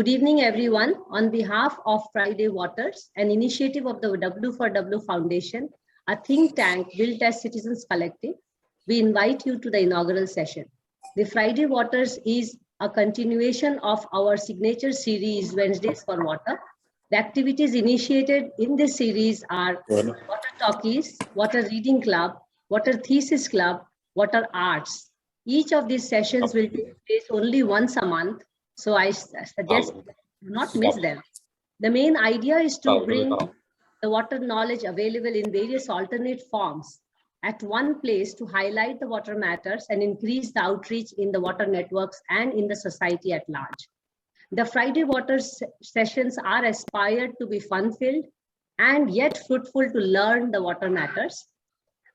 Good evening, everyone. On behalf of Friday.Waters, an initiative of the W4W Foundation, a think tank built as Citizens Collective, we invite you to the inaugural session. The Friday.Waters is a continuation of our signature series, Wednesdays for Water. The activities initiated in this series are Water Talkies, Water Reading Club, Water Thesis Club, Water Arts. Each of these sessions will take place only once a month, so I suggest do not miss them. The main idea is to bring the water knowledge available in various alternate forms at one place to highlight the water matters and increase the outreach in the water networks and in the society at large. The Friday.Waters sessions are aspired to be fun-filled and yet fruitful to learn the water matters.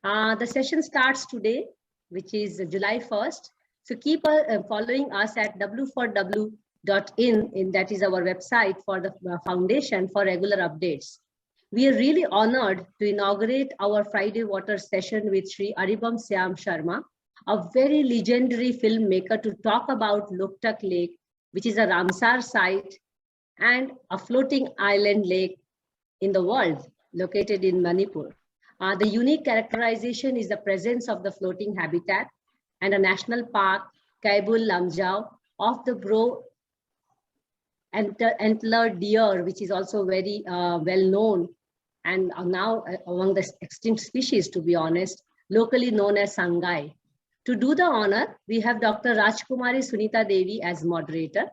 The session starts today, which is July 1st. So keep following us at w4w.in, that is our website for the foundation, for regular updates. We are really honored to inaugurate our Friday.Waters session with Shri Aribam Syam Sharma, a very legendary filmmaker, to talk about Loktak Lake, which is a Ramsar site and a floating island lake in the world located in Manipur. The unique characterization is the presence of the floating habitat and a national park, Kaibul Lamjau, of the brow antlered deer, which is also very well known and now among the extinct species, to be honest, locally known as Sangai. To do the honor, we have Dr. Rajkumari Sunita Devi as moderator.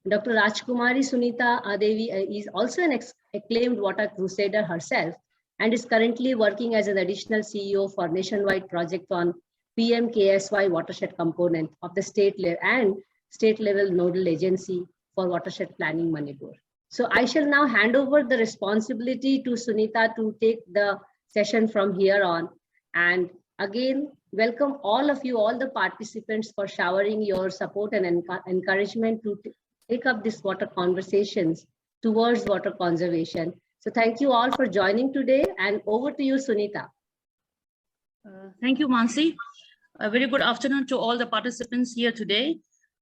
Dr. Rajkumari Sunita Devi is also an acclaimed water crusader herself and is currently working as an additional CEO for nationwide project on PMKSY watershed component of the state level nodal agency for watershed planning Manipur. So I shall now hand over the responsibility to Sunita to take the session from here on. And again, welcome all of you, all the participants, for showering your support and encouragement to take up these water conversations towards water conservation. So thank you all for joining today, and over to you, Sunita. Thank you, Mansi. A very good afternoon to all the participants here today.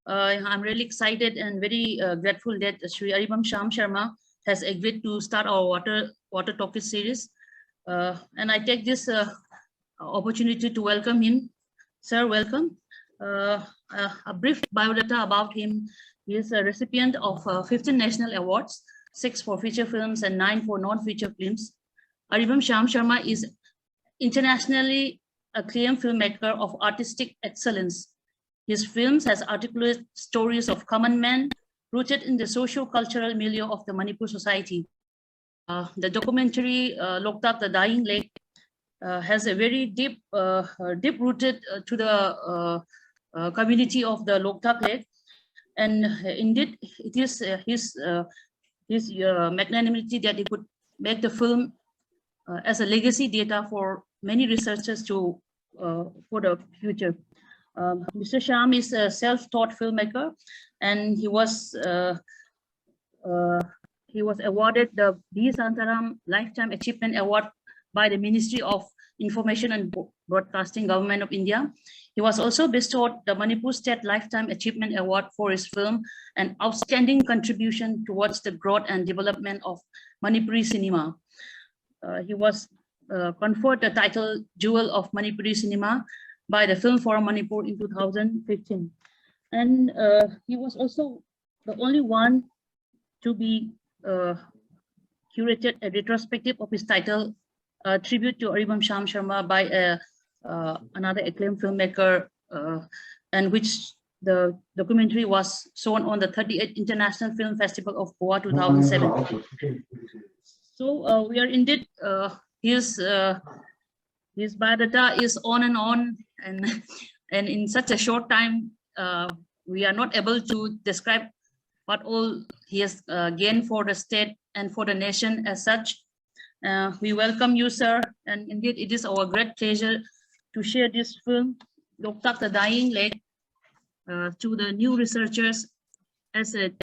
I'm really excited and very grateful that Shri Aribam Syam Sharma has agreed to start our water talkies series. And I take this opportunity to welcome him. Sir, welcome. A brief biodata about him. He is a recipient of 15 national awards, 6 for feature films and 9 for non-feature films. Aribam Syam Sharma is internationally acclaimed filmmaker of artistic excellence. His films has articulated stories of common men rooted in the socio-cultural milieu of the Manipur society. The documentary Loktak, the Dying Lake, has a very deep-rooted to the community of the Loktak Lake, and indeed it is his magnanimity that he could make the film as a legacy data for many researchers to for the future. Mr. Syam is a self-taught filmmaker, and he was awarded the B. Santaram Lifetime Achievement Award by the Ministry of Information and Broadcasting, Government of India. He was also bestowed the Manipur State Lifetime Achievement Award for his film, an outstanding contribution towards the growth and development of Manipuri cinema. He was conferred the title Jewel of Manipuri Cinema by the Film Forum Manipur in 2015. And he was also the only one to be curated a retrospective of his title, Tribute to Aribam Syam Sharma, by another acclaimed filmmaker, and which the documentary was shown on the 38th International Film Festival of Goa 2007. So we are indeed, his biodata is on, and in such a short time, we are not able to describe what all he has gained for the state and for the nation as such. We welcome you, sir, and indeed it is our great pleasure to share this film, Loktak, the Dying Lake, to the new researchers as a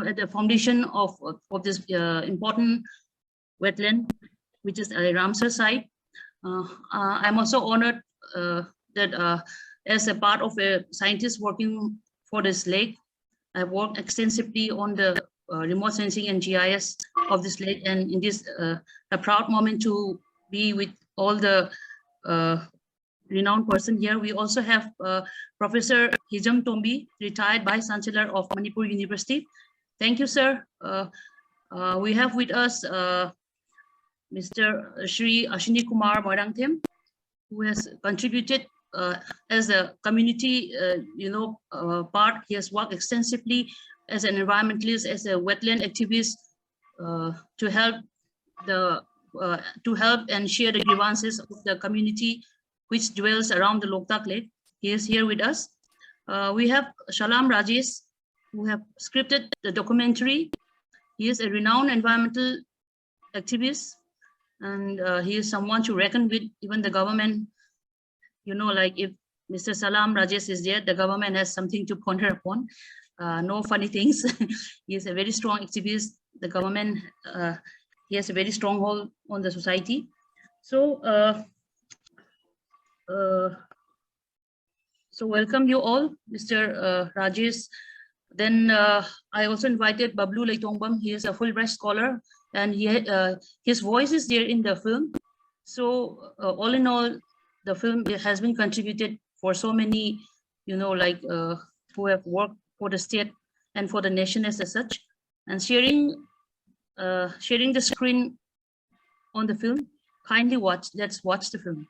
at the foundation of this important wetland, which is a Ramsar site. I'm also honored that as a part of a scientist working for this lake, I worked extensively on the remote sensing and GIS of this lake, and in this a proud moment to be with all the renowned person here. We also have Professor Hijam Tombi, retired Vice Chancellor of Manipur University. Thank you, sir. We have with us Mr. Shri Ashini Kumar Moirangthem, who has contributed as a community, part. He has worked extensively as an environmentalist, as a wetland activist, to help and share the grievances of the community which dwells around the Loktak Lake. He is here with us. We have Shalam Rajesh, who have scripted the documentary. He is a renowned environmental activist, and he is someone to reckon with. Even the government, like if Mr. Salam Rajesh is there, the government has something to ponder upon. No funny things. He is a very strong activist. The government, he has a very strong hold on the society. So, so welcome you all, Mr. Rajesh. Then I also invited Bablu Leitongbam. He is a Fulbright scholar, and his voice is there in the film. So all in all, the film has been contributed for so many, who have worked for the state and for the nation as such, and sharing the screen on the film. Kindly watch. Let's watch the film.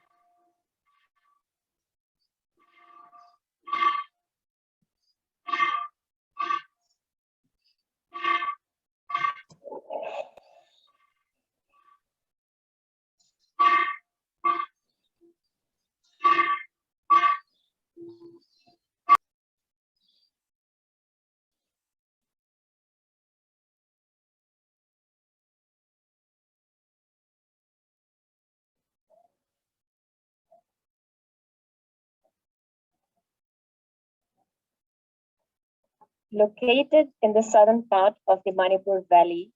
Located in the southern part of the Manipur Valley,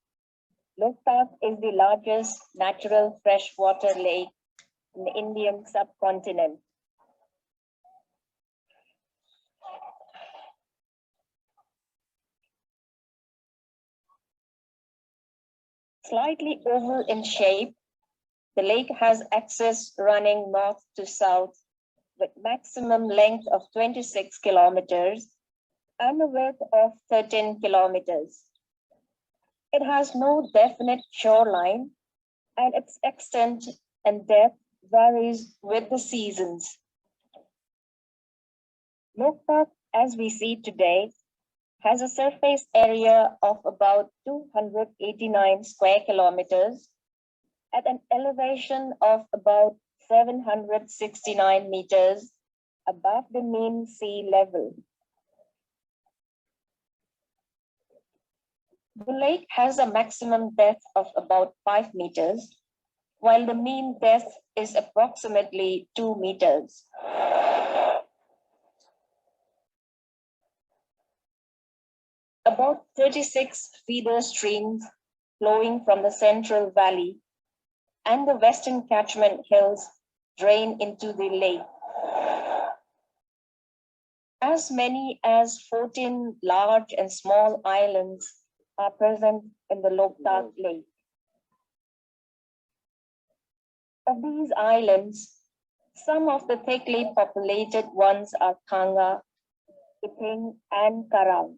Loktak is the largest natural freshwater lake in the Indian subcontinent. Slightly oval in shape, the lake has axis running north to south with maximum length of 26 kilometers and a width of 13 kilometers. It has no definite shoreline, and its extent and depth varies with the seasons. Loktak, as we see today, has a surface area of about 289 square kilometers at an elevation of about 769 meters above the mean sea level. The lake has a maximum depth of about 5 meters, while the mean depth is approximately 2 meters. About 36 feeder streams flowing from the central valley and the western catchment hills drain into the lake. As many as 14 large and small islands are present in the Loktak Lake. Of these islands, some of the thickly populated ones are Khanga, Iping, and Karang.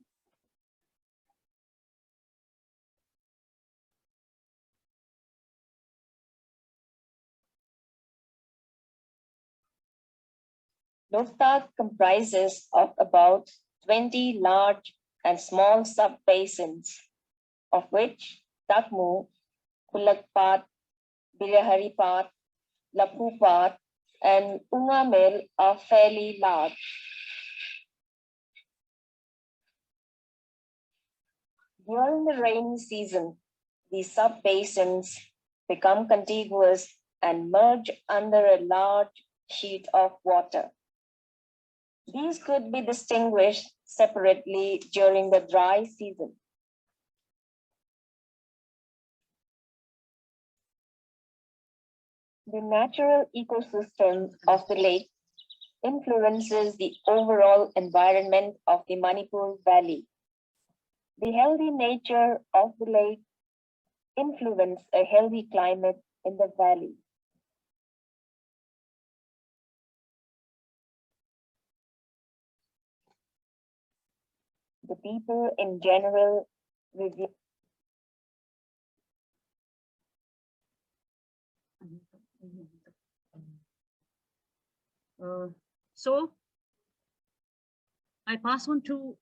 Loktak comprises of about 20 large and small sub-basins, of which Takmu, Kulakpat, Bilaharipat, Lapupat, and Ungamel are fairly large. During the rainy season, these sub-basins become contiguous and merge under a large sheet of water. These could be distinguished separately during the dry season. The natural ecosystem of the lake influences the overall environment of the Manipur Valley. The healthy nature of the lake influenced a healthy climate in the valley. The people in general review. So I pass on to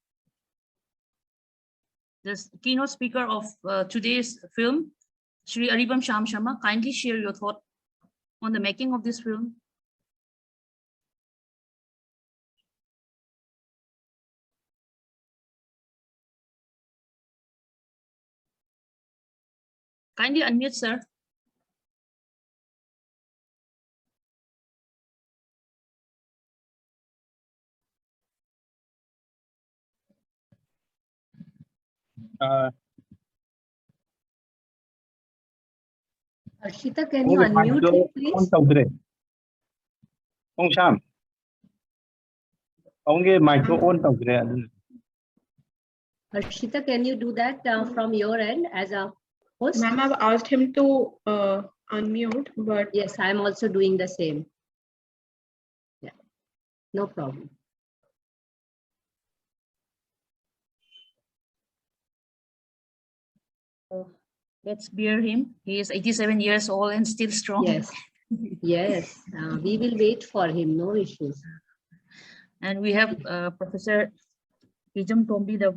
the keynote speaker of today's film, Shri Aribam Syam Sharma. Kindly share your thought on the making of this film. Kindly unmute, sir. Harshita, can you unmute him, please? Sham. Harshita, can you do that from your end as a host? Ma'am, I've asked him to unmute, but Yes, I'm also doing the same. Yeah, no problem. Let's bear him. He is 87 years old and still strong. Yes, yes, we will wait for him, no issues. And we have Professor Hijam Tombi, the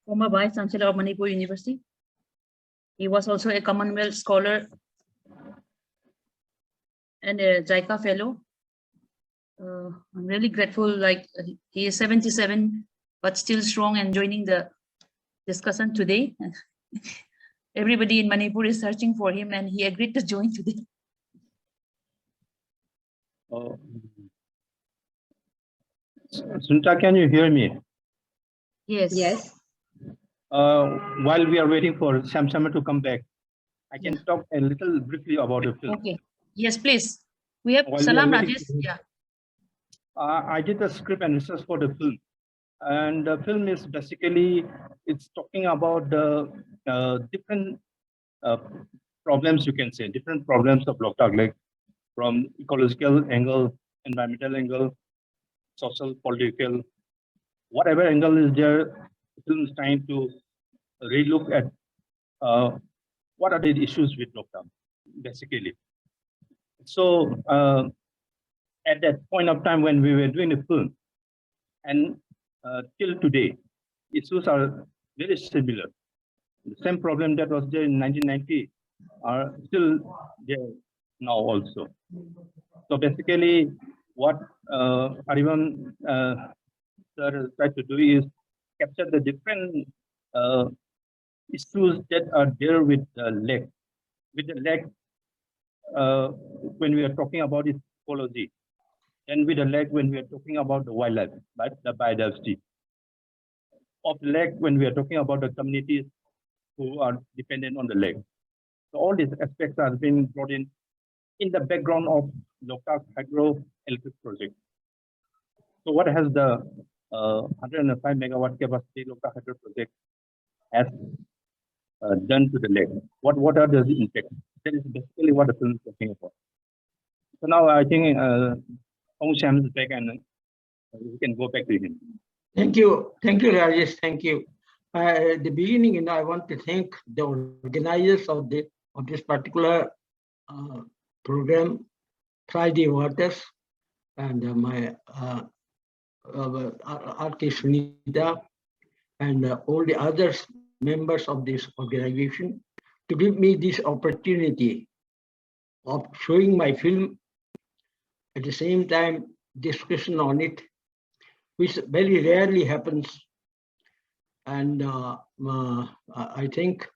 former Vice Chancellor of Manipur University. He was also a Commonwealth Scholar and a JICA Fellow. I'm really grateful, like he is 77, but still strong and joining the discussion today. Everybody in Manipur is searching for him and he agreed to join today. Sunta, can you hear me? Yes. Yes. While we are waiting for Syam Sharma to come back, I can talk a little briefly about the film. Okay. Yes, please. We have While we Salam are waiting Rajesh. for him, Yeah. I did the script and research for the film. And the film is basically, it's talking about the different problems, you can say, different problems of Loktak, like from ecological angle, environmental angle, social, political, whatever angle is there, the film is trying to relook at what are the issues with Loktak, basically. So at that point of time when we were doing the film, and till today, issues are very similar. The same problem that was there in 1990 are still there now also. So basically, what Aribam sir tried to do is capture the different issues that are there with the lake. With the lake, when we are talking about its ecology, and with the lake when we are talking about the wildlife, right, the biodiversity. Of the lake when we are talking about the communities who are dependent on the lake. So all these aspects are being brought in the background of Loktak hydroelectric project. So what has the 105 megawatt capacity Loktak hydro project has done to the lake? What are the impacts? That is basically what the film is talking about. So now I think Syam is back and we can go back to him. Thank you, Rajesh. Thank you. At the beginning, I want to thank the organizers of this particular program, Friday.Waters, and my RK Sunita, and all the other members of this organization to give me this opportunity of showing my film, at the same time discussion on it, which very rarely happens. And I think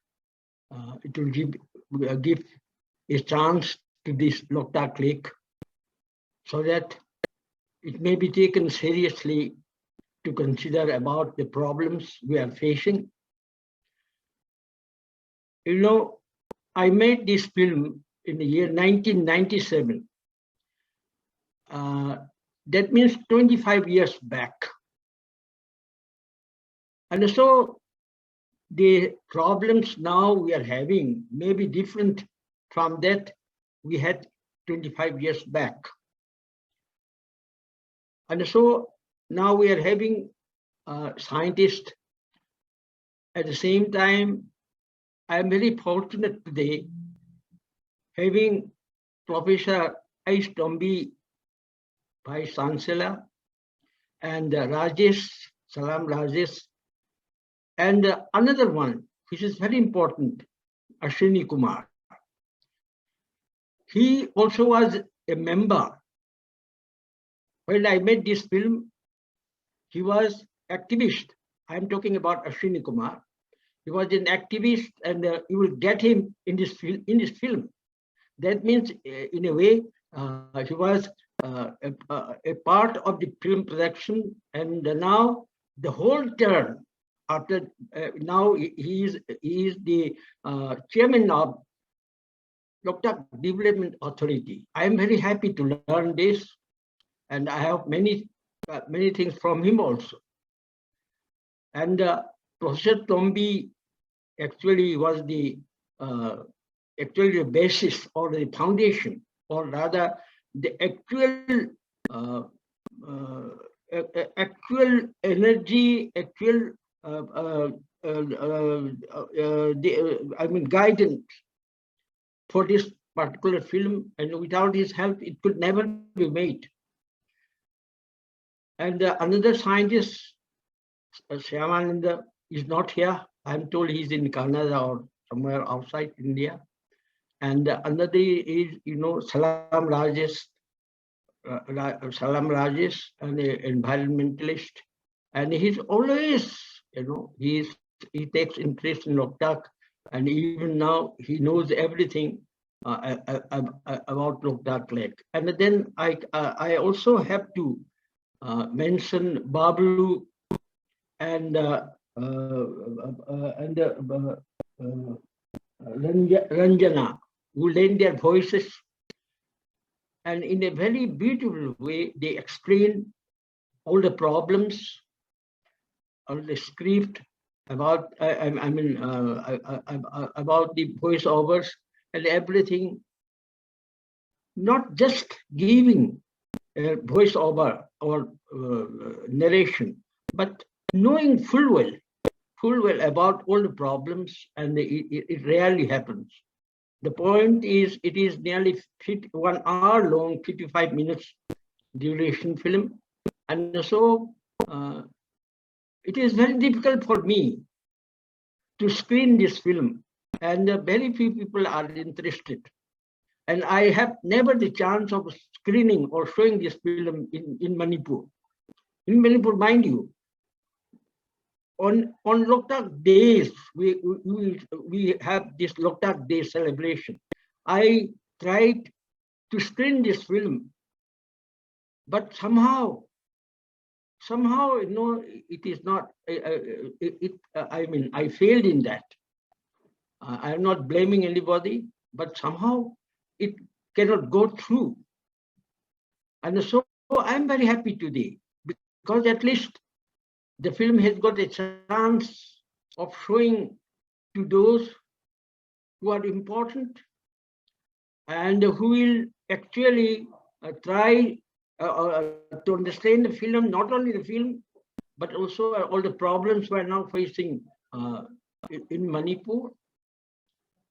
it will give a chance to this Loktak Lake so that it may be taken seriously to consider about the problems we are facing. You know, I made this film in the year 1997. That means 25 years back. And so the problems now we are having may be different from that we had 25 years back. And so now we are having scientists. At the same time, I am very fortunate today having Professor Aish Tombi, Vice Chancellor, and Rajesh, Salam Rajesh, and another one, which is very important, Ashwini Kumar. He also was a member. When I made this film, he was activist. I'm talking about Ashwini Kumar. He was an activist, and you will get him in this film. That means, in a way, he was a part of the film production, and now the whole turn after now he is the chairman of Loktak Development Authority. I am very happy to learn this, and I have many things from him also. And Professor Tombi actually was the basis or the foundation, or rather the actual energy, guidance for this particular film, and without his help, it could never be made. And another scientist, Shyamananda, is not here. I'm told he's in Canada or somewhere outside India. And another is, Salam Rajesh, an environmentalist, and he's always, he takes interest in Loktak, and even now he knows everything about Loktak Lake. And then I also have to mention Bablu and Ranjana, who lend their voices, and in a very beautiful way they explain all the problems, all the script about about the voiceovers and everything. Not just giving a voiceover or narration, but knowing full well about all the problems, and it rarely happens. The point is, it is nearly 1 hour long, 55 minutes duration film. And so it is very difficult for me to screen this film, and very few people are interested. And I have never the chance of screening or showing this film in Manipur. In Manipur, mind you, on Loktak days, we have this Loktak Day celebration. I tried to screen this film, but somehow, it is not. I failed in that. I am not blaming anybody, but somehow it cannot go through. And so I'm very happy today, because at least the film has got a chance of showing to those who are important and who will actually try to understand the film, not only the film, but also all the problems we're now facing in Manipur.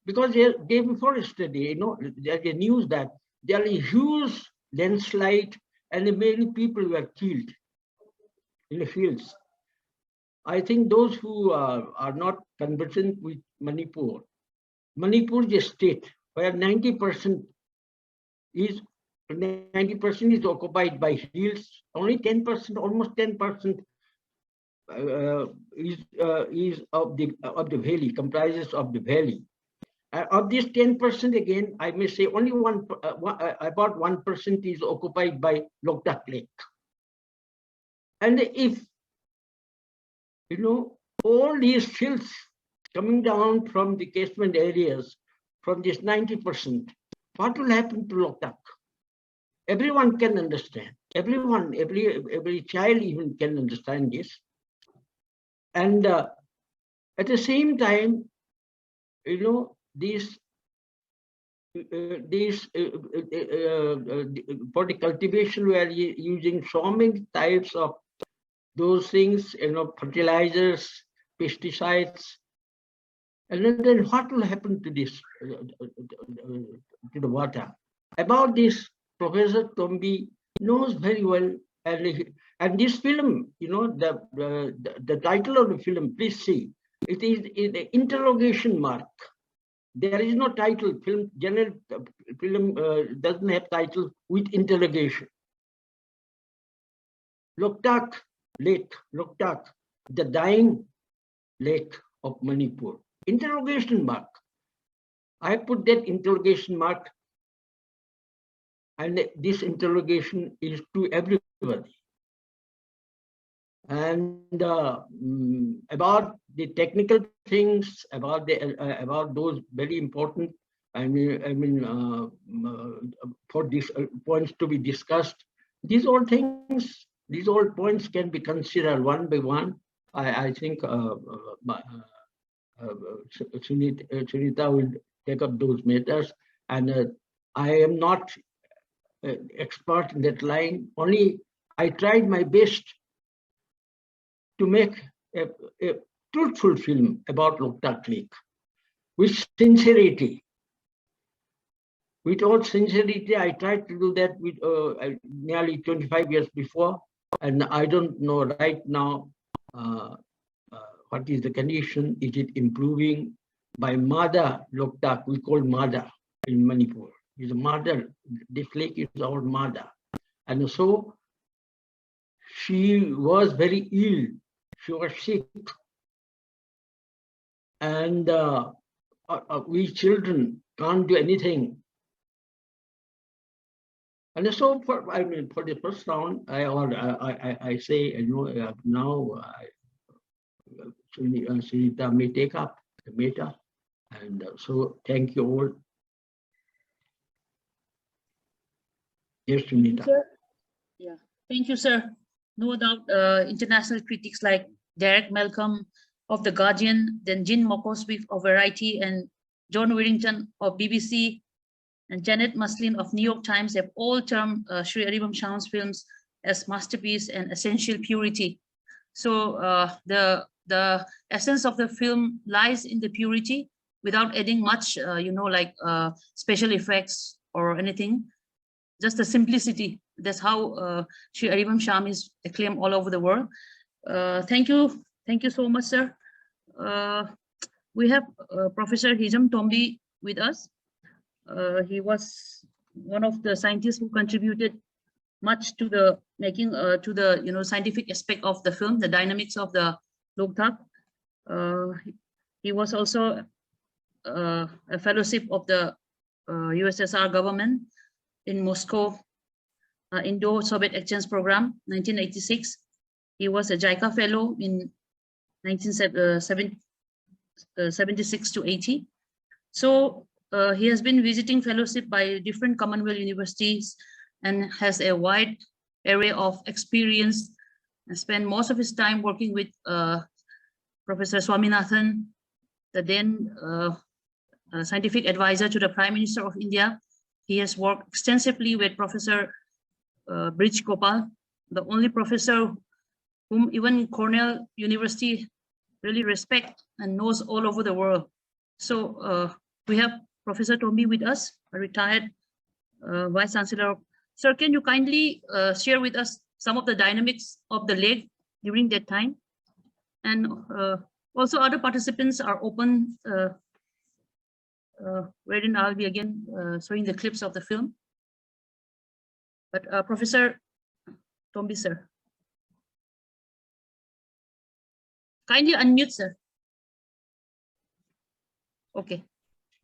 Because day before yesterday, there's a news that there is a huge landslide and many people were killed in the fields. I think those who are not conversant with Manipur is a state where 90% is occupied by hills. Only 10%, almost 10%, is of the valley, comprises of the valley. Of this 10%, again, I may say only about 1% is occupied by Loktak Lake. And if all these hills coming down from the catchment areas, from this 90%, what will happen to Loktak? Everyone can understand. Everyone, every child even can understand this. And at the same time, you know, for the cultivation, we are using so many types of those things, you know, fertilizers, pesticides. And then what will happen to this, to the water? About this, Professor Tombi knows very well. And this film, you know, the title of the film, please see, it is an interrogation mark. There is no title. Film doesn't have title with interrogation. Loktak Lake, Loktak, the Dying Lake of Manipur. Interrogation mark. I put that interrogation mark, and this interrogation is to everybody. And about the technical things, about those very important, for these points to be discussed, these all points can be considered one by one. I think Sunita will take up those matters, and I am not expert in that line. Only I tried my best to make a truthful film about Loktak Lake with sincerity. With all sincerity, I tried to do that with nearly 25 years before, and I don't know right now what is the condition. Is it improving? By mother Loktak, we call mother in Manipur. Is a mother. This lake is our mother, and so she was very ill. She was sick, and we children can't do anything. And so, for the first round, I say, you know, now Sunita may take up the matter, and so thank you all. Yes, Sunita. Yeah, thank you, sir. No doubt, international critics like Derek Malcolm of The Guardian, then Jean Mokoswick of Variety, and John Wirrington of BBC, and Janet Maslin of New York Times have all termed Shri Aribam Syam's films as masterpiece and essential purity. So the essence of the film lies in the purity, without adding much, you know, like special effects or anything. Just the simplicity. That's how Shri Aribam Syam is acclaimed all over the world. Thank you so much, sir. We have Professor Hijam Tombi with us. He was one of the scientists who contributed much to the making, to the, you know, scientific aspect of the film, the dynamics of the Loktak. He was also a fellowship of the USSR government in Moscow, Indo-Soviet Exchange Program, 1986. He was a JICA fellow in 1976 to 80. So he has been visiting fellowship by different Commonwealth universities and has a wide array of experience, and spent most of his time working with Professor Swaminathan, the then scientific advisor to the Prime Minister of India. He has worked extensively with Professor Brij Gopal, the only professor whom even Cornell University really respect and knows all over the world. So we have Professor Tombi with us, a retired Vice Chancellor. Sir, can you kindly share with us some of the dynamics of the lake during that time? And also other participants are open, wherein I'll be again showing the clips of the film. But Professor Tombi, sir. Kindly unmute, sir. Okay,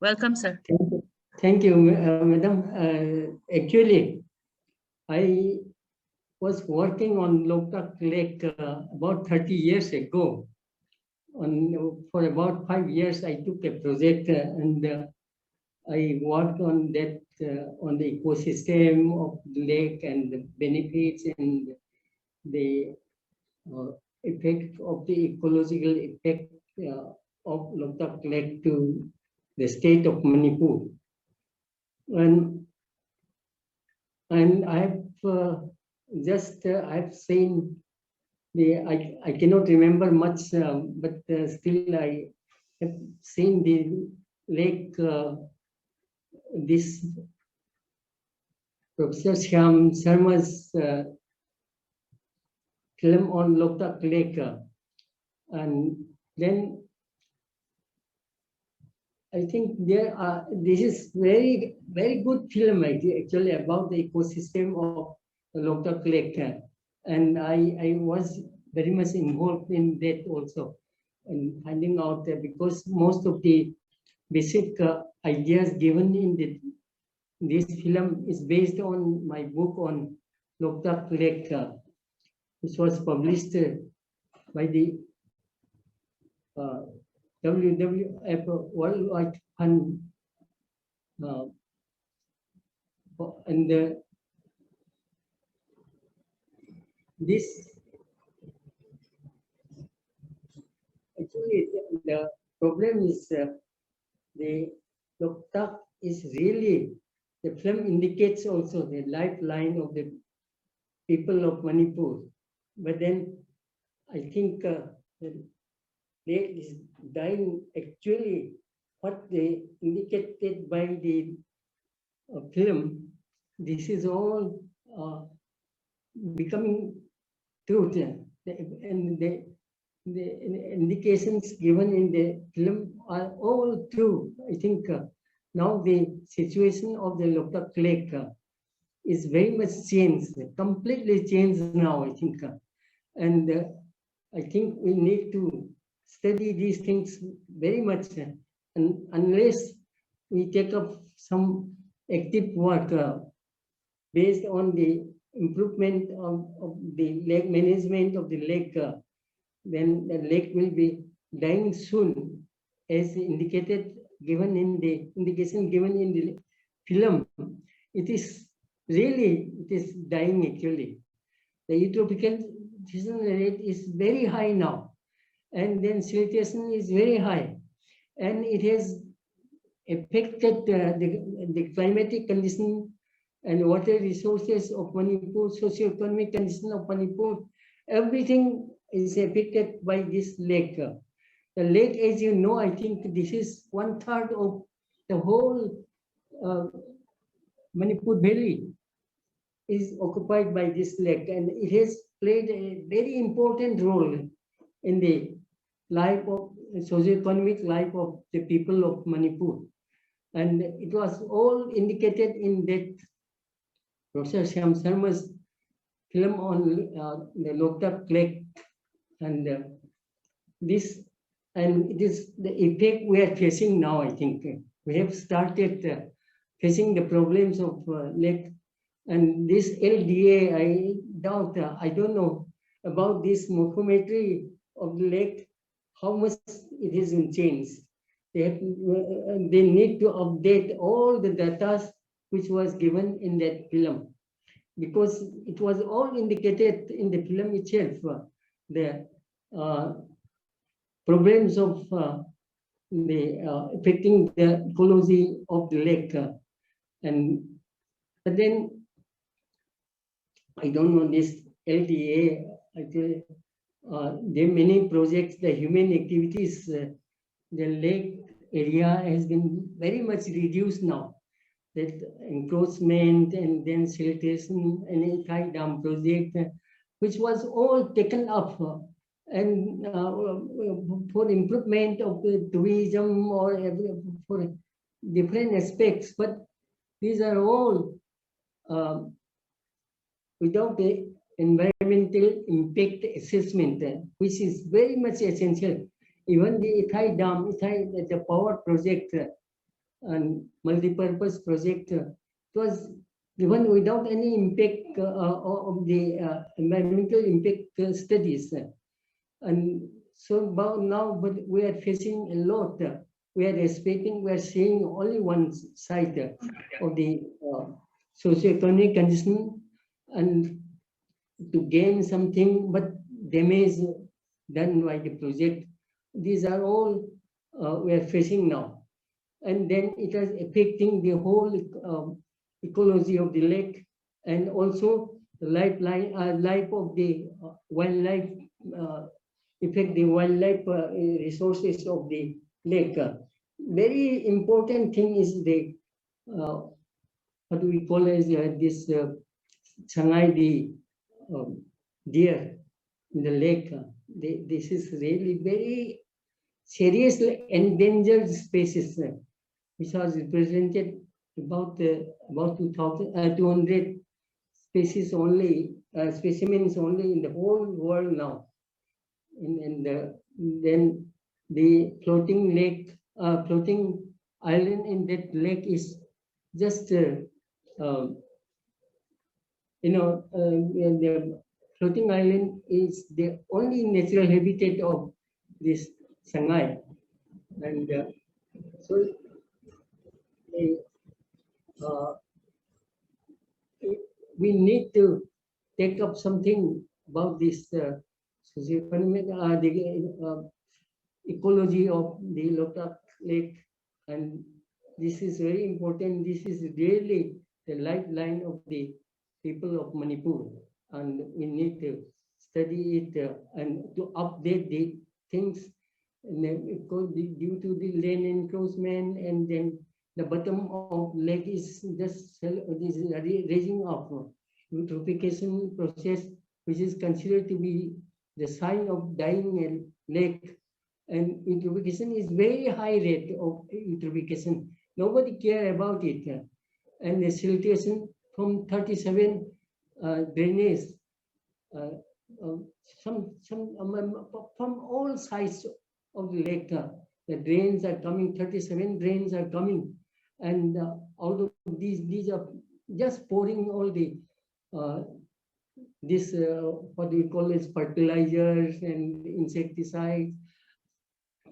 welcome, sir. Thank you, madam. Actually, I was working on Loktak Lake about 30 years ago. For about 5 years, I took a project and I worked on that, on the ecosystem of the lake and the benefits and the effect of the ecological effect of Loktak Lake to the state of Manipur. And I've I've seen I cannot remember much, but still I have seen the lake. This Professor Syam Sharma's film on Loktak Lake, and then I think this is very good film actually about the ecosystem of Loktak Lake, and I was very much involved in that also, and finding out that because most of the basic ideas given in this film is based on my book on Loktak Lake, which was published by the WWF Worldwide Fund, and this actually the problem is the Loktak is really, the film indicates also the lifeline of the people of Manipur, but then I think the lake is dying. Actually, what they indicated by the film, this is all becoming truth, and the indications given in the film are all true. I think now the situation of the Loktak Lake is very much changed, completely changed now, I think. And I think we need to study these things very much, and unless we take up some active work based on the improvement of the lake management of the lake, then the lake will be dying soon, as indicated given in the indication given in the film. It is dying actually. The eutrophication rate is very high now, and then siltation is very high, and it has affected the climatic condition and water resources of Manipur, socio-economic condition of Manipur. Everything is affected by this lake. The lake, as you know, I think this is 1/3 of the whole Manipur Valley is occupied by this lake, and it has played a very important role in the life of socio-economic life of the people of Manipur. And it was all indicated in that Professor Syam Sharma's film on the Loktak Lake, and it is the effect we are facing now. I think we have started facing the problems of lake, and this LDA, I doubt, I don't know about this morphometry of the lake, how much it has been changed. They need to update all the data which was given in that film, because it was all indicated in the film itself, the problems of affecting the ecology of the lake. But then I don't know this LDA. Actually, there are many projects, the human activities. The lake area has been very much reduced now. That encroachment and then siltation and a dam project, which was all taken up and for improvement of the tourism or for different aspects. But these are all without the environmental impact assessment, which is very much essential. Even the Ithai Dam, the power project and multi-purpose project was given without any impact of the environmental impact studies. And so now, but we are facing a lot. We are seeing only one side of the socio-economic condition, and to gain something but damage done by the project. These are all we are facing now. And then it is affecting the whole ecology of the lake, and also the life of the wildlife, affect the wildlife resources of the lake. Very important thing is the what do we call as this Shanghai, the deer in the lake. This is really very seriously endangered species, which was represented about 200 species only, specimens only in the whole world now. Then the floating lake, floating island in that lake is just the floating island is the only natural habitat of this Shanghai, and so we need to take up something about this ecology of the Loktak lake, and this is very important. This is really the lifeline of the people of Manipur, and we need to study it and to update the things. And then because due to the land encroachment, and then the bottom of lake is just raising up. Eutrophication process, which is considered to be the sign of dying lake, and eutrophication is very high rate of eutrophication. Nobody care about it, and the siltation from 37 drainage, from all sides of the lake. The drains are coming, 37 drains are coming, and all of these are just pouring all the this what we call as fertilizers and insecticides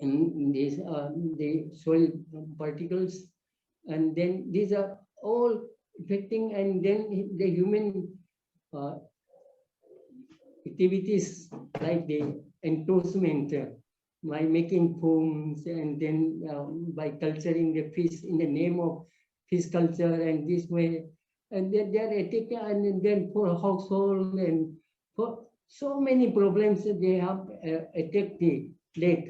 and these the soil particles, and then these are all affecting, and then the human activities like the encroachment by making foams, and then by culturing the fish in the name of fish culture, and this way, and then they are attacking, and then for household and for so many problems they have attacked the lake.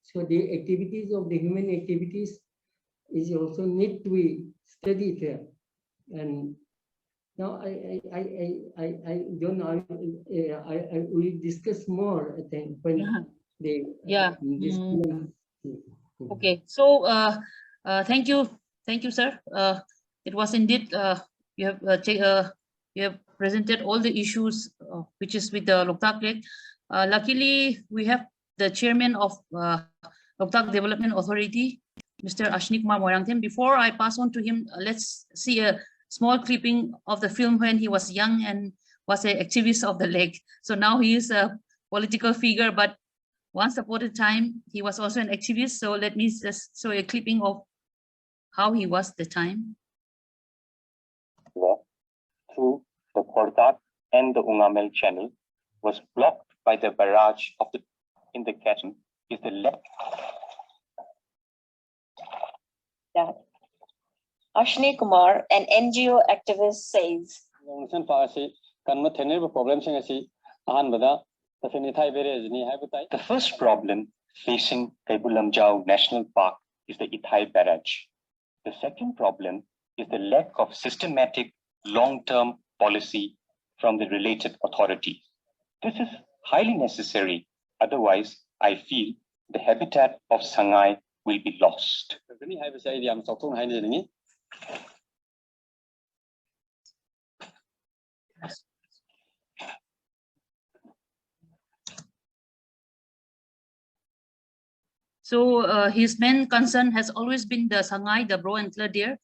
So the activities of the human activities is also need to be studied here. And now I don't know. I will discuss more, I think, when Okay. So thank you, sir. It was indeed you have presented all the issues which is with the Loktak Lake. Luckily, we have the chairman of Loktak Development Authority, Mr. Ashni Kumar Moirangthem. Before I pass on to him, let's see a small clipping of the film when he was young and was an activist of the lake. So now he is a political figure, but once upon a time, he was also an activist. So let me just show a clipping of how he was the time. Through the Loktak and the Ungamel channel was blocked by the barrage of the in the catchment is the left. Yeah. Ashni Kumar, an NGO activist, says. The first problem facing Kaibulamjau National Park is the Ithai Barrage. The second problem is the lack of systematic long-term policy from the related authorities. This is highly necessary, otherwise I feel the habitat of Shanghai will be lost. So his main concern has always been the Shanghai, the brow antler deer.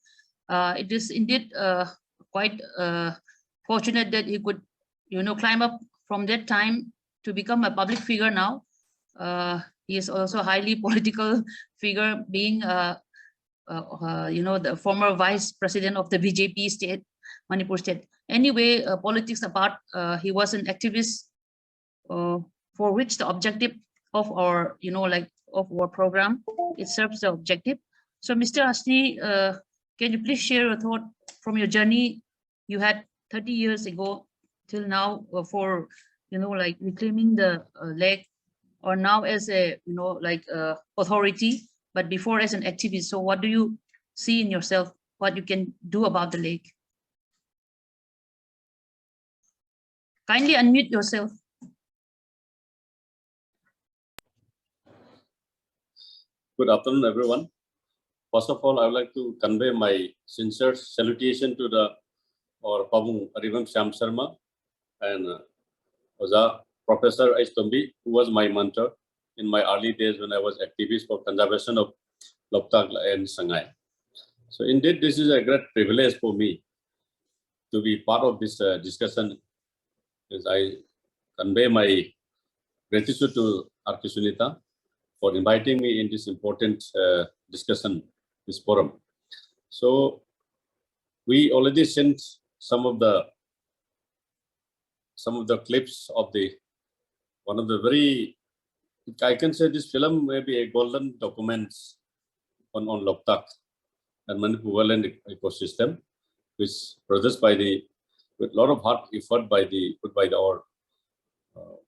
It is indeed quite fortunate that he could, climb up from that time to become a public figure now. He is also a highly political figure, being, the former vice president of the BJP state, Manipur state. Anyway, politics apart, he was an activist for which the objective of our, of our program, it serves the objective. So Mr. Ashni, can you please share your thought from your journey you had 30 years ago till now for, reclaiming the lake, or now as a, authority, but before as an activist. So what do you see in yourself, what you can do about the lake? Kindly unmute yourself. Good afternoon, everyone. First of all, I would like to convey my sincere salutation to our Pabung Aribam Syam Sharma and Professor Aistombi, who was my mentor in my early days when I was activist for conservation of Loktak and Sangai. So indeed, this is a great privilege for me to be part of this discussion, as I convey my gratitude to Arki Sunita for inviting me in this important discussion, this forum. So we already sent some of the clips of one of the very, I can say this film may be a golden document on Loktak and Manipur wetland ecosystem, which produced by with a lot of hard effort by our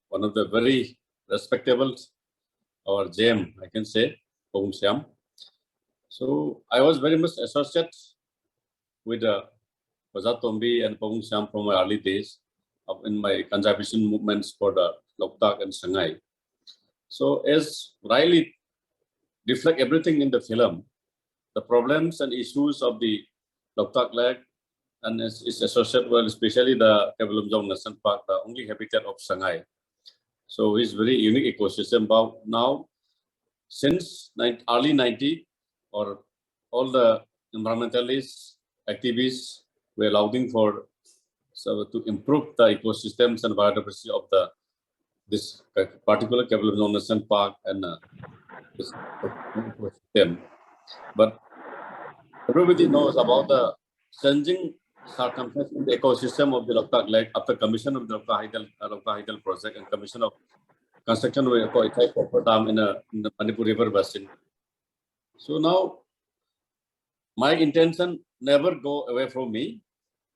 one of the very respectable, our gem, I can say, Aribam Syam. So I was very much associated with Tombi and Aribam Syam from my early days in my conservation movements for the Loktak and Sangai. So as Riley reflect everything in the film, the problems and issues of the Loktak Lake and its associated, well, especially the Kabilumjong National Park, the only habitat of Sangai. So it's very unique ecosystem. But now, since early 90s, or all the environmentalists, activists were lobbying for to improve the ecosystems and biodiversity of this particular Kabilumjong National Park and this ecosystem. But everybody knows about the changing circumstances in the ecosystem of the Loktak Lake after commission of the Loktak Hydel project and commission of construction of a copper dam in the Manipur River basin. So now, my intention never go away from me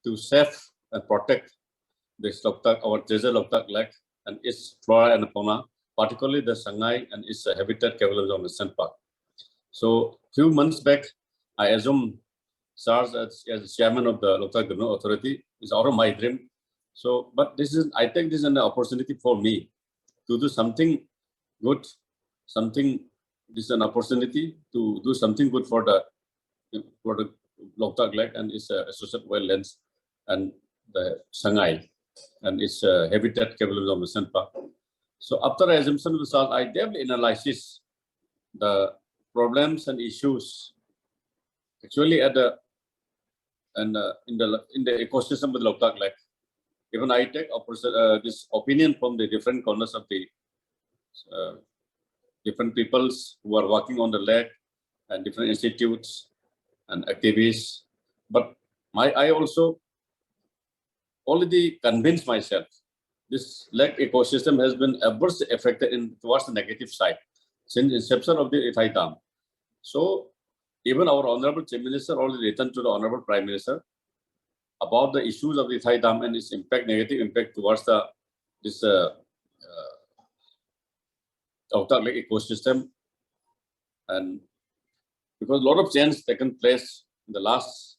to save and protect this Loktak, our treasure Loktak Lake and its flora and fauna, particularly the Sangai and its habitat Kabilumjong National Park. So few months back, I assumed SARS as chairman of the Loktak Government Authority. It's out of my dream. So, but I take this as an opportunity for me to do something good, this is an opportunity to do something good for the Loktak Lake and its associated wetlands and the Sangai and its habitat Kabilumjong National Park. So after the assumption result, I deeply analysis the problems and issues actually in the ecosystem of the Loktak Lake. Even I take this opinion from the different corners of the different peoples who are working on the lake and different institutes and activists. But I also already convinced myself this lake ecosystem has been adversely affected towards the negative side since inception of the Ithai Dam. So even our Honorable Chief Minister already written to the Honorable Prime Minister about the issues of the Ithai Dam and its negative impact towards this Loktak Lake ecosystem. And because a lot of change taken place in the last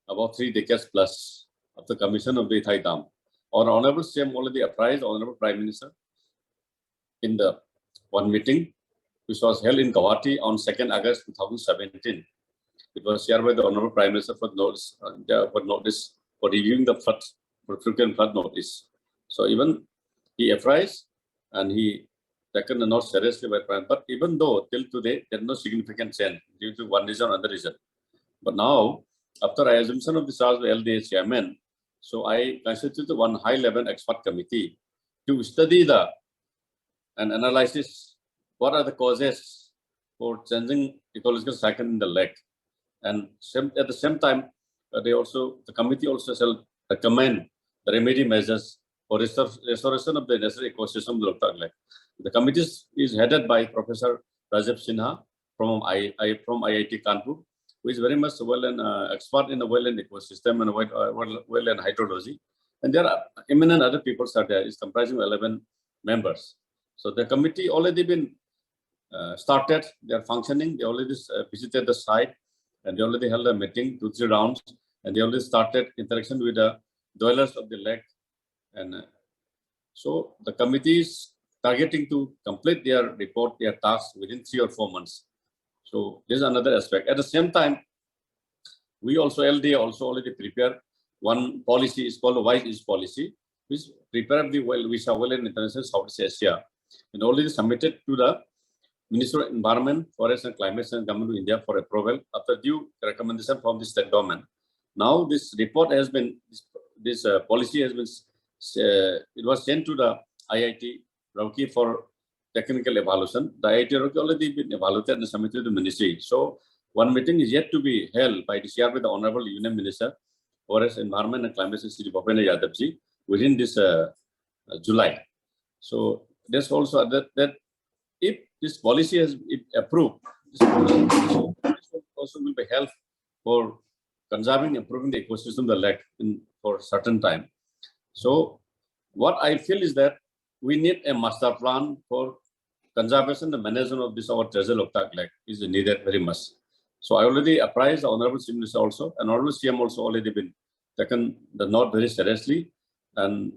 about 3 decades plus of the commission of the Ithai Dam, our Honorable CM already apprised the Honorable Prime Minister in the one meeting which was held in Guwahati on 2nd August 2017. It was shared by the Honorable Prime Minister for notice, for reviewing the frequent flood notice. So even he apprised and he taken the note seriously by Prime. But even though till today there is no significant change due to one reason or another reason. But now, after the assumption of the charge by LDA chairman, so I constituted one high-level expert committee to study and analysis what are the causes for changing ecological cycle in the lake. And at the same time, the committee also shall recommend the remedy measures for restoration of the natural ecosystem of the Loktak Lake. The committee is headed by Professor Rajiv Sinha from IIT Kanpur, who is very much expert in the wetland ecosystem and wetland hydrology. And there are eminent other people are there. It's comprising 11 members. So the committee already been started. They are functioning. They already visited the site, and they already held a meeting, 2-3 rounds, and they already started interaction with the dwellers of the lake. And so the committee is targeting to complete their report, their tasks within 3 or 4 months. So this is another aspect. At the same time, we also, LDA also already prepared one policy, is called a Wise East policy, which prepared the Wetland International Southeast Asia, and already submitted to the Minister of Environment, Forest and Climate and Government of India for approval after due recommendation from the state government. Now this report has been, this policy has been, it was sent to the IIT Roorkee for technical evaluation. The IIT Roorkee already been evaluated and submitted to the ministry. So one meeting is yet to be held by the CR with the Honorable Union Minister, Forest, Environment and Climate Change, Shri Yadavji, within this July. So there's also that if this policy is approved, this also will be held for conserving, improving the ecosystem of the lake for certain time. So what I feel is that we need a master plan for conservation and management of this our treasure Loktak Lake is needed very much. So I already apprised the Honorable Chief Minister also, and Honorable CM also already been taken the note very seriously, and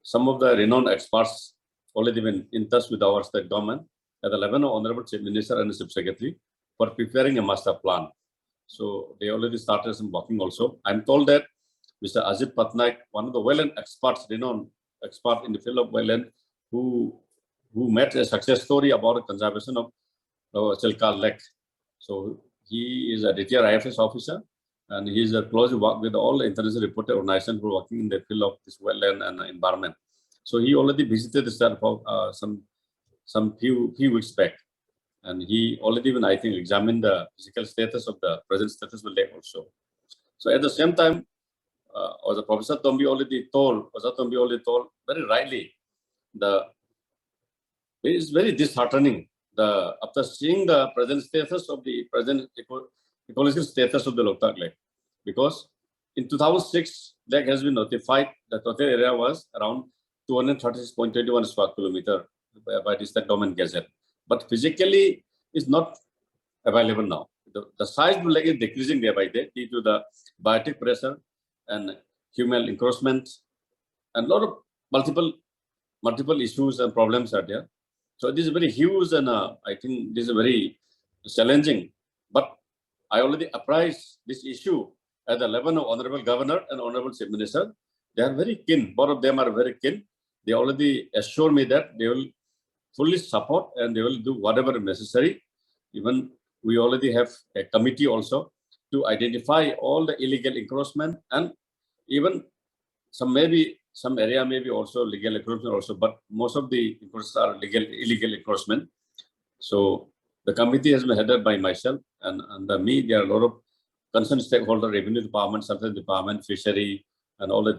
some of the renowned experts already been in touch with our state government at the level of Honorable Chief Minister and the Chief Secretary for preparing a master plan. So they already started some working also. I'm told that Mr. Ajit Patnaik, one of the wetland experts, renowned expert in the field of wetland, who made a success story about the conservation of Chilka Lake. So he is a retired IFS officer, and he is a close work with all the international reported organizations who are working in the field of this wetland and environment. So he already visited the site for some few weeks back, and he already even, I think, examined the physical status of the present status of the lake also. So at the same time, as the Professor Tombi already told very rightly, it is very disheartening. After seeing the present status of the ecological status of the Loktak Lake, because in 2006, lake has been notified the total area was around 236.21 square kilometer by the state government gazette, but physically is not available now. The size of the lake is decreasing day by day due to the biotic pressure and human encroachment, and a lot of multiple issues and problems are there. So this is very huge, and I think this is very challenging. But I already apprised this issue at the level of Honorable Governor and Honorable Chief Minister. They are very keen. Both of them are very keen. They already assure me that they will fully support and they will do whatever necessary. Even we already have a committee also to identify all the illegal encroachment, and even some area may be also legal encroachment also, but most of the encroachments are illegal encroachment. So the committee has been headed by myself, and under me there are a lot of concerned stakeholders, revenue department, service department, fishery, and all the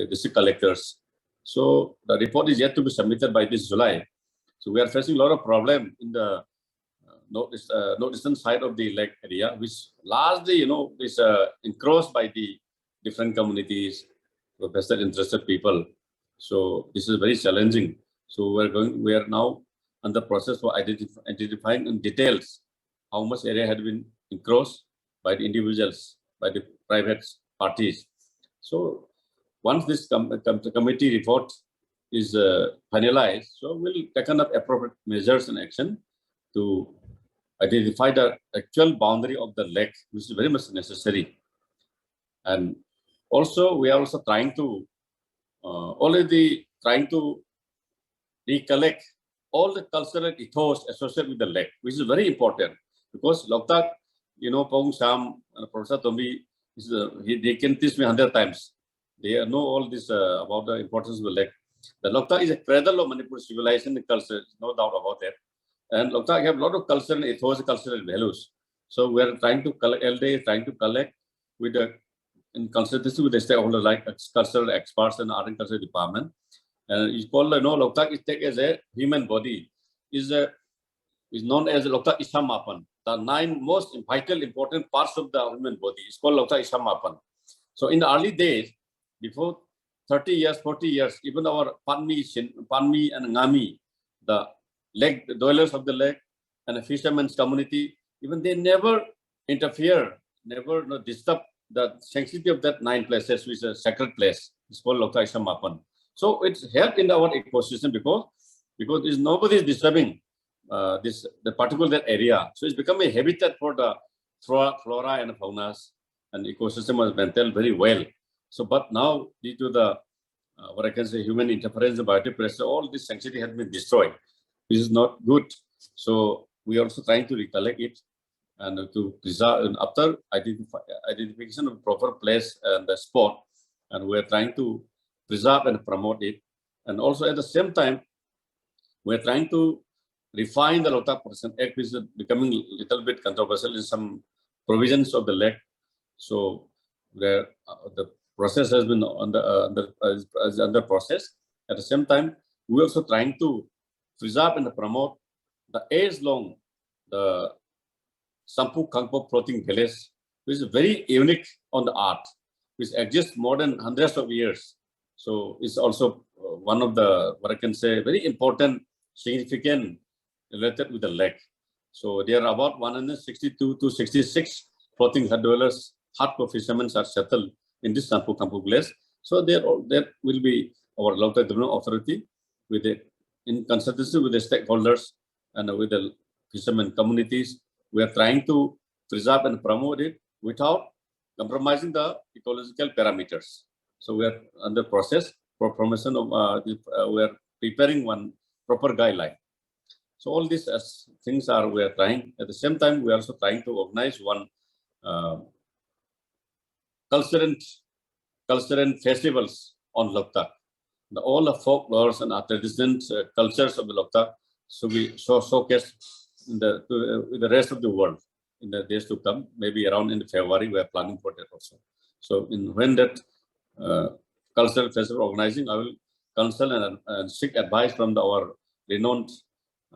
district collectors. So the report is yet to be submitted by this July. So we are facing a lot of problem in the northeastern side of the lake area, which largely, is encroached by the different communities, vested interested people. So this is very challenging. So we are now on the process for identifying in details how much area had been encroached by the individuals, by the private parties. So once this committee report is finalized, so we'll take up appropriate measures and action to identify the actual boundary of the lake, which is very much necessary. And also, we are also trying to recollect all the cultural ethos associated with the lake, which is very important, because Loktak, Pong Sham and Professor Tombi, they can teach me 100 times. They know all this about the importance of the lake. The Loktak is a cradle of Manipur civilization and culture, no doubt about that. And Loktak have a lot of cultural ethos, cultural values. So we are trying to collect, LDA is trying to collect with the in consultation with the stakeholders like cultural experts and art and culture department. And it's called, Loktak is taken as a human body. Is known as Loktak Isamapan. The 9 most vital important parts of the human body is called Loktak Isamapan. So in the early days, before 30 years, 40 years, even our Panmi and Ngami, the lake, the dwellers of the lake and the fishermen's community, even they never interfere, never disturb the sanctity of that 9 places, which is a sacred place. It's called Loktak Isamapan. So it's helped in our ecosystem because nobody is disturbing the particular area. So it's become a habitat for the flora and faunas, and ecosystem has maintained very well. So, but now due to the what I can say human interference, the biodiversity, all this sanctuary has been destroyed. This is not good. So we are also trying to recollect it and to preserve. And after identification of proper place and the spot, and we are trying to preserve and promote it. And also at the same time, we are trying to refine the Loktak Protection Act, which is becoming a little bit controversial in some provisions of the lake. So the process has been under process. At the same time, we are also trying to preserve and promote the age-long the Sampu Kangpo floating village, which is very unique on the art, which exists more than hundreds of years. So it's also one of the, what I can say, very important, significant related with the lake. So there are about 162 to 66 floating hut dwellers, hardcore fishermen are settled in this Sampu Kampu village. So there will be our Loktak Development Authority in consultation with the stakeholders and with the fishermen communities. We are trying to preserve and promote it without compromising the ecological parameters. So we are under process for promotion of, we are preparing one proper guideline. So all these things we are trying. At the same time, we are also trying to organize one cultural festivals on Loktak. All the folklores and traditions, cultures of the Loktak, so we showcase with the rest of the world in the days to come. Maybe around in February, we are planning for that also. So when that cultural festival organizing, I will counsel and seek advice from our renowned,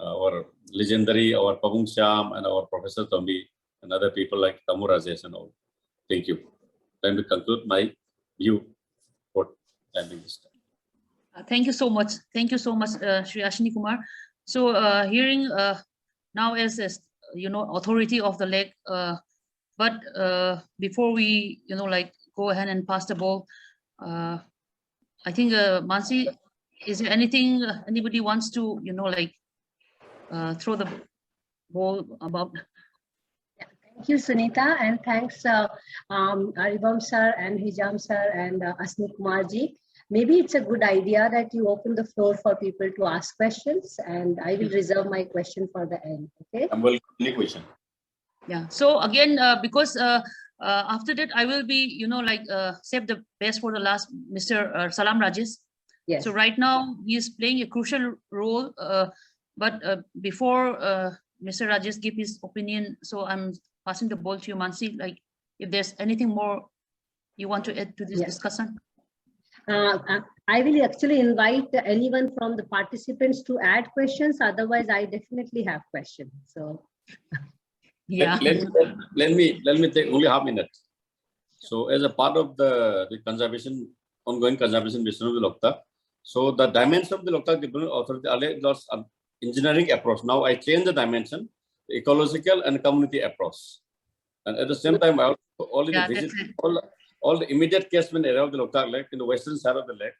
our legendary, our Aribam Syam and our Professor Tombi and other people like Tamu Rajesh and all. Thank you. Time to conclude my view for ending this time. Thank you so much. Thank you so much, Shri Ashwini Kumar. So hearing now as authority of the lake, but before we go ahead and pass the ball, I think Mansi, is there anything anybody wants to throw the ball about? Thank you, Sunita, and thanks Aribam sir and Hijam sir and Ashwini Kumar ji. Maybe it's a good idea that you open the floor for people to ask questions, and I will reserve my question for the end. Okay. I'm welcome any question. Yeah. So again, because after that, I will be, save the best for the last, Mr. Salam Rajesh. Yes. So right now he is playing a crucial role, but before Mr. Rajesh give his opinion, so I'm passing the ball to you, Mansi. Like, if there's anything more you want to add to this discussion. I will actually invite anyone from the participants to add questions. Otherwise, I definitely have questions. So, yeah. Let me take only half minute. So, as a part of the ongoing conservation mission of the Loktak, so the dimension of the Loktak Development Authority was engineering approach. Now I change the dimension, the ecological and community approach, and at the same time I also already visit all the immediate catchment area of the Loktak Lake in the western side of the lake.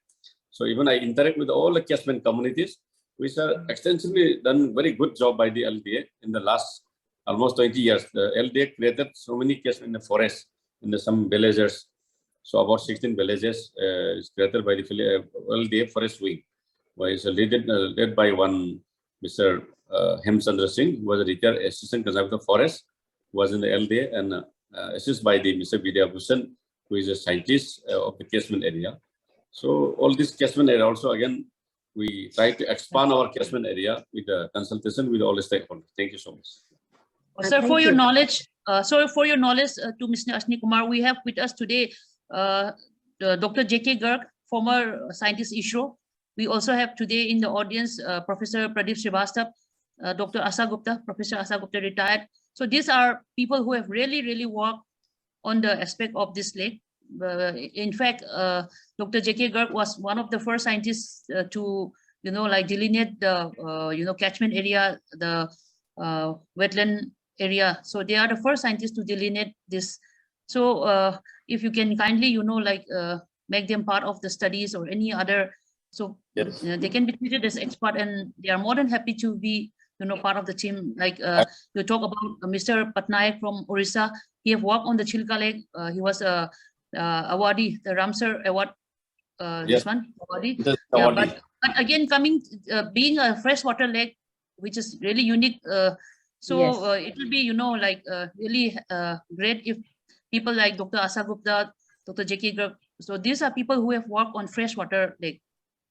So even I interact with all the catchment communities, which are extensively done very good job by the LDA in the last almost 20 years. The LDA created so many catchment in the forest, in some villages. So about 16 villages is created by the LDA Forest Wing, where it's led by one Mr. Hemchandra Singh, who was a retired assistant conservator of forest, who was in the LDA, and assisted by the Mr. Vidya Bhushan, who is a scientist of the catchment area. So all this catchment area also, again, we try to expand our catchment area with the consultation with all the stakeholders. Thank you so much. Sir, for your knowledge, to Mr. Ashwini Kumar, we have with us today Dr. J.K. Garg, former scientist ISRO. We also have today in the audience Professor Pradeep Srivastava, Dr. Asa Gupta, Professor Asa Gupta retired. So these are people who have really worked on the aspect of this lake. In fact, Dr. J.K. Garg was one of the first scientists to, like delineate the, catchment area, the wetland area. So they are the first scientists to delineate this. So if you can kindly, make them part of the studies or any other, so Yes. they can be treated as expert, and they are more than happy to be, part of the team. Like you talk about Mr. Patnaik from Orissa. He have worked on the Chilka Lake. He was a awardee, the Ramsar Award. Yes. This one awardee. This Yeah, awardee. but again, being a freshwater lake, which is really unique. So it will be, really great if people like Dr. Asa Gupta, Dr. J.K. Garg. So these are people who have worked on freshwater lake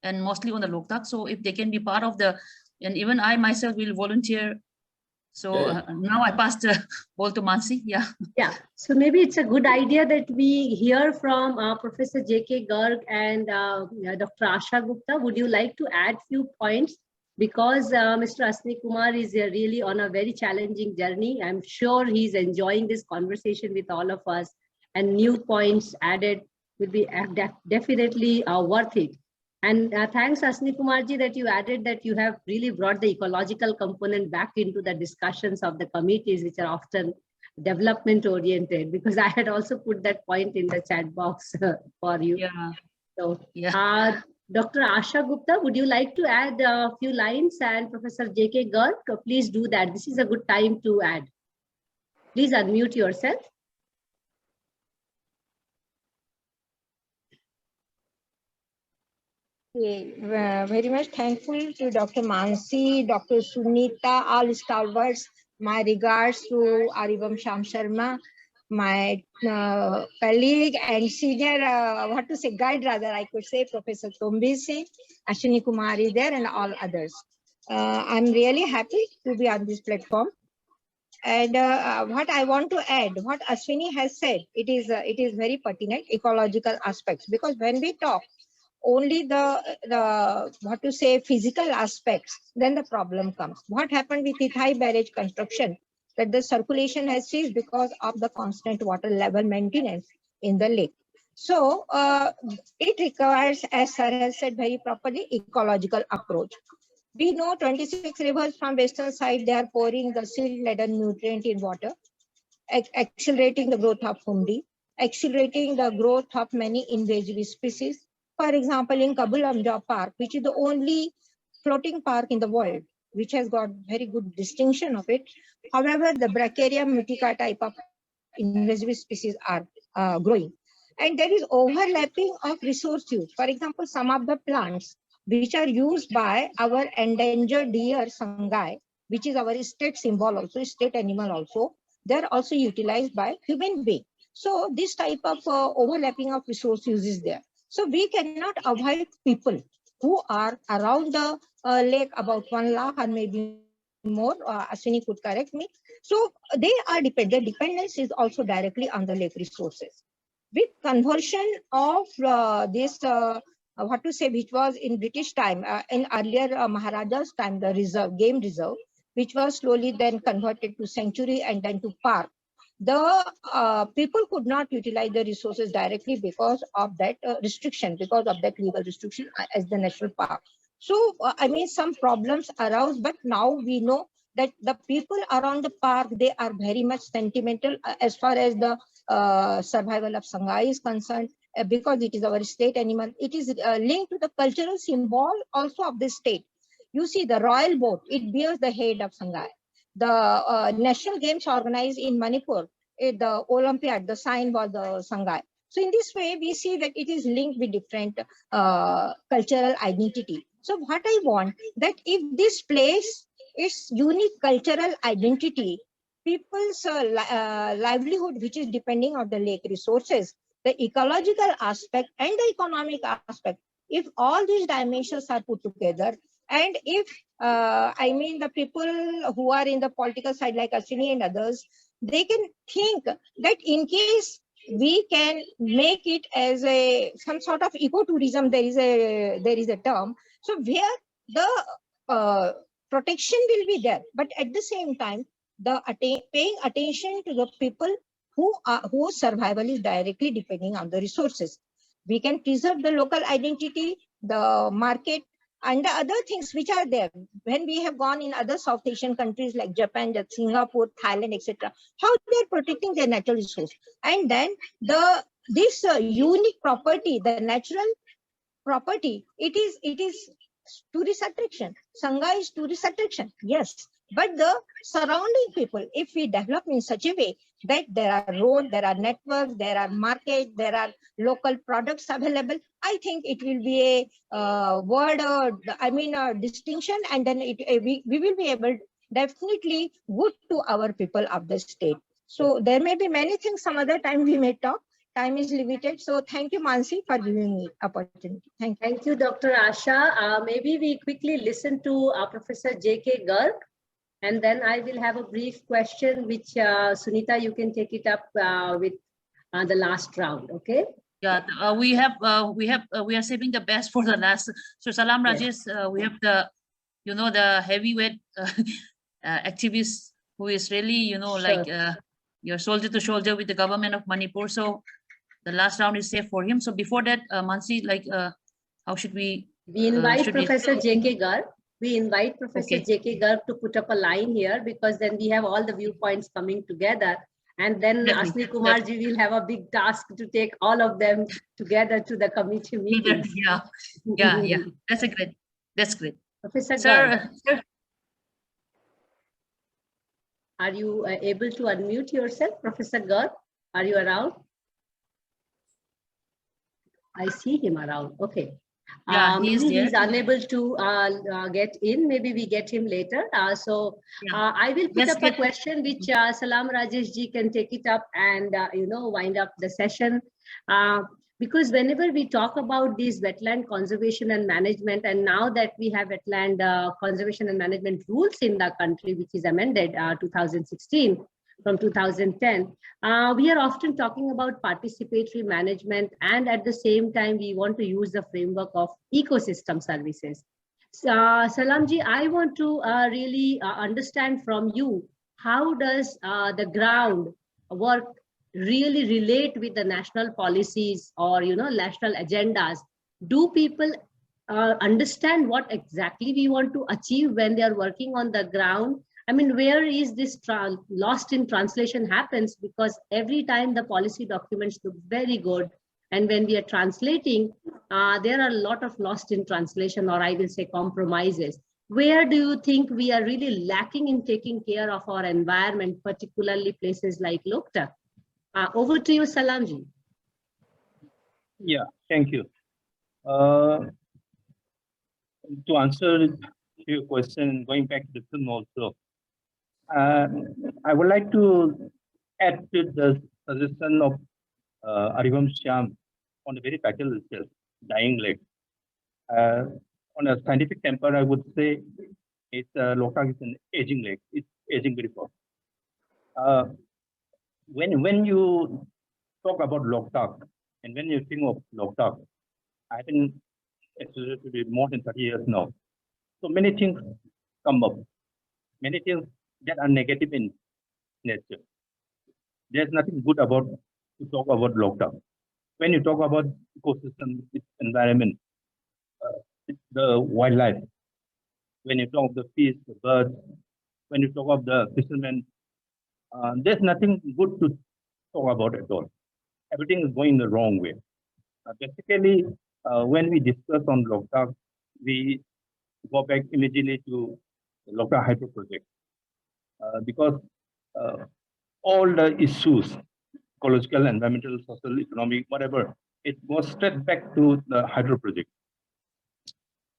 and mostly on the Loktak. So if they can be part of the, and even I myself will volunteer. So now I pass the ball to Mansi. Yeah. Yeah. So maybe it's a good idea that we hear from Professor J.K. Garg and Dr. Asha Gupta. Would you like to add few points? Because Mr. Asni Kumar is really on a very challenging journey. I'm sure he's enjoying this conversation with all of us, and new points added will be definitely worth it. And thanks, Asni Kumarji, that you added that you have really brought the ecological component back into the discussions of the committees, which are often development oriented, because I had also put that point in the chat box for you. Yeah. So, yeah. Dr. Asha Gupta, would you like to add a few lines? And Professor J.K. Garg, please do that. This is a good time to add. Please unmute yourself. Very much thankful to Dr. Mansi, Dr. Sunita, all stalwarts. My regards to Aribam Syam Sharma, my colleague and senior, guide rather, I could say, Professor Tombisi, Ashwini Kumari there, and all others. I'm really happy to be on this platform. And what I want to add, what Ashwini has said, it is very pertinent, ecological aspects, because when we talk only the physical aspects, then the problem comes. What happened with Ithai barrage construction? That the circulation has ceased because of the constant water level maintenance in the lake. So it requires, as Sir has said very properly, ecological approach. We know 26 rivers from western side, they are pouring the silt-laden nutrient in water, accelerating the growth of Humdi, accelerating the growth of many invasive species. For example, in Kabulamja Park, which is the only floating park in the world, which has got very good distinction of it. However, the Bracharia mutica type of invasive species are growing. And there is overlapping of resource use. For example, some of the plants which are used by our endangered deer sangai, which is our state symbol also, state animal also, they're also utilized by human beings. So this type of overlapping of resource use is there. So we cannot avoid people who are around the lake, about 1 lakh or maybe more. Ashwini could correct me. So they are dependent. The dependence is also directly on the lake resources. With conversion of which was in British time, in earlier Maharaja's time, the reserve, game reserve, which was slowly then converted to sanctuary and then to park. The people could not utilize the resources directly because of that restriction, because of that legal restriction as the national park. So, some problems arose, but now we know that the people around the park, they are very much sentimental as far as the survival of Sangai is concerned, because it is our state animal. It is linked to the cultural symbol also of the state. You see the royal boat, it bears the head of Sangai. The national games organized in Manipur, the Olympiad, the sign was the Sangai. So in this way, we see that it is linked with different cultural identity. So what I want, that if this place is unique cultural identity, people's livelihood, which is depending on the lake resources, the ecological aspect and the economic aspect, if all these dimensions are put together, and if the people who are in the political side like Ashwini and others, they can think that in case we can make it as a some sort of ecotourism. There is a term. So where the protection will be there, but at the same time, the paying attention to the people whose survival is directly depending on the resources. We can preserve the local identity, the market, and the other things which are there. When we have gone in other South Asian countries like Japan, Singapore, Thailand, etc., how they are protecting their natural resource. And then this unique property, the natural property, it is tourist attraction. Sangha is tourist attraction, yes. But the surrounding people, if we develop in such a way that there are roads, there are networks, there are markets, there are local products available, I think it will be a word, a distinction, and then we will be able definitely good to our people of the state. So there may be many things, some other time we may talk. Time is limited. So thank you, Mansi, for giving me opportunity. Thank you. Thank you, Dr. Asha. Maybe we quickly listen to Professor J.K. Garg, and then I will have a brief question, which Sunita, you can take it up with the last round. Okay. Yeah, we are saving the best for the last. So Salam Rajesh, we have the heavyweight activist who is really, like you're shoulder to shoulder with the government of Manipur. So the last round is safe for him. So before that, Mansi, how should we? We invite Professor J.K. Garg. We invite Professor J.K. Garg to put up a line here, because then we have all the viewpoints coming together. And then Asni Kumarji will have a big task to take all of them together to the committee meetings. Yeah. That's great. Professor Garg, are you able to unmute yourself? Professor Garg, are you around? I see him around. Okay. Yeah, he's unable to get in. Maybe we get him later. I will put up a question which Salam Rajesh ji can take it up and wind up the session. Because whenever we talk about these wetland conservation and management, and now that we have wetland conservation and management rules in the country, which is amended 2016 from 2010, we are often talking about participatory management, and at the same time, we want to use the framework of ecosystem services. Salamji, I want to really understand from you, how does the ground work really relate with the national policies or national agendas? Do people understand what exactly we want to achieve when they are working on the ground? I mean, where is this lost in translation happens? Because every time the policy documents look very good, and when we are translating, there are a lot of lost in translation, or I will say compromises. Where do you think we are really lacking in taking care of our environment, particularly places like Loktak? Over to you, Salamji. Yeah, thank you. To answer your question, going back to the film also, I would like to add to the suggestion of Aribam Syam on the very title itself, Dying Lake. On a scientific temper, I would say Loktak is an aging lake. It's aging very fast. When you talk about Loktak, and when you think of Loktak, I've been associated with more than 30 years now. So many things come up, many things that are negative in nature. There's nothing good about to talk about Loktak. When you talk about ecosystem, its environment, the wildlife, when you talk of the fish, the birds, when you talk of the fishermen, there's nothing good to talk about at all. Everything is going the wrong way. Basically, when we discuss on Loktak, we go back immediately to the Loktak Hydro Project. Because all the issues, ecological, environmental, social, economic, whatever, it was straight back to the Hydro Project.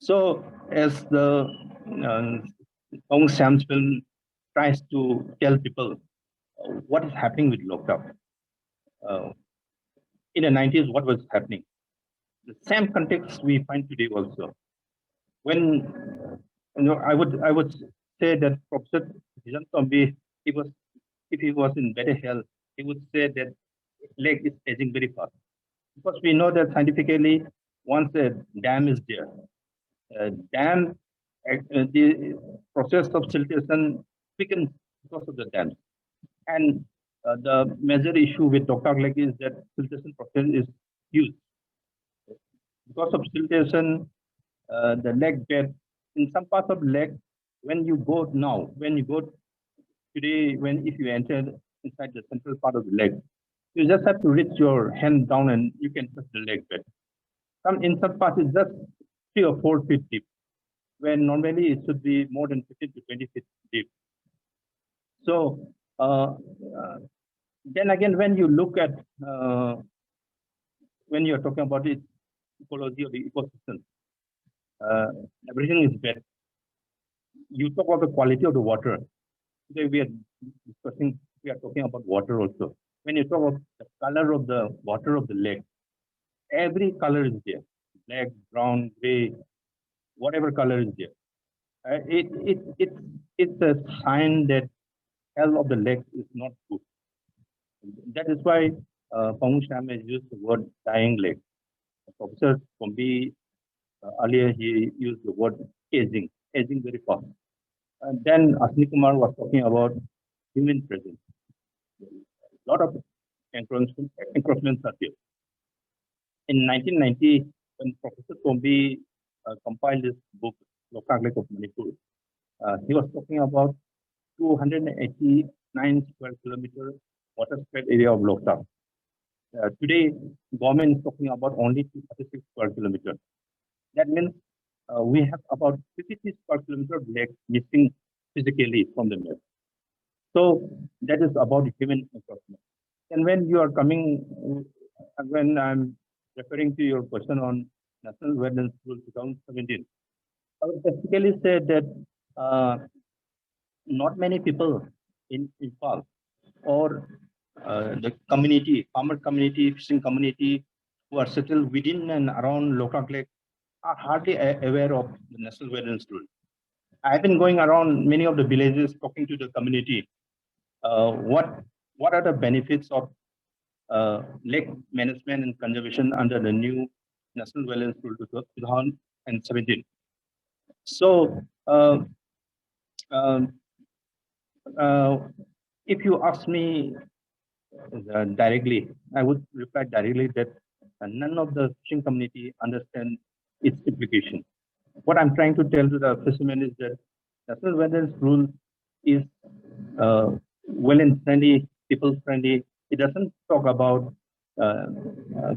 So as the Aribam Syam's film tries to tell people what is happening with Loktak. In the 90s, what was happening? The same context we find today also. When I would say that Professor Tombi, if he was in better health, he would say that lake is aging very fast. Because we know that scientifically, once a dam is there, the process of siltation quickens because of the dam. And the major issue with Loktak Lake is that siltation process is huge. Because of siltation, the lake bed, in some parts of the lake, when you go today, if you enter inside the central part of the lake, you just have to reach your hand down and you can touch the lake bed. In some parts, it's just 3 or 4 feet deep, when normally it should be more than 15 to 20 feet deep. So then again, when you look at, when you're talking about the ecology of the ecosystem, everything is bad. You talk about the quality of the water. Today we are talking about water also. When you talk about the color of the water of the lake, every color is there. Black, brown, gray, whatever color is there. It's a sign that health of the lake is not good. That is why PadmaShri has used the word dying lake. Professor Kombi earlier he used the word aging very fast. And then Ashwini Kumar was talking about human presence. A lot of encroachments are there. In 1990, when Professor Kombi compiled this book, Dying Lake of Manipur, he was talking about 289 square kilometer water spread area of Loktak. Today, government is talking about only 236 square kilometers. That means we have about 53 square kilometer of lake missing physically from the map. So that is about human encroachment. And when you are coming, when I'm referring to your question on National Wetlands Rule 2017, I would basically say that not many people in Nepal or the community, farmer community, fishing community who are settled within and around Loktak Lake are hardly aware of the National Wetlands Rule. I've been going around many of the villages talking to the community. What are the benefits of lake management and conservation under the new National Wetlands Rule 2017? So if you ask me directly, I would reply directly that none of the fishing community understand its implication. What I'm trying to tell to the fishermen is that National Wetlands Rule is well-friendly, people-friendly. It doesn't talk about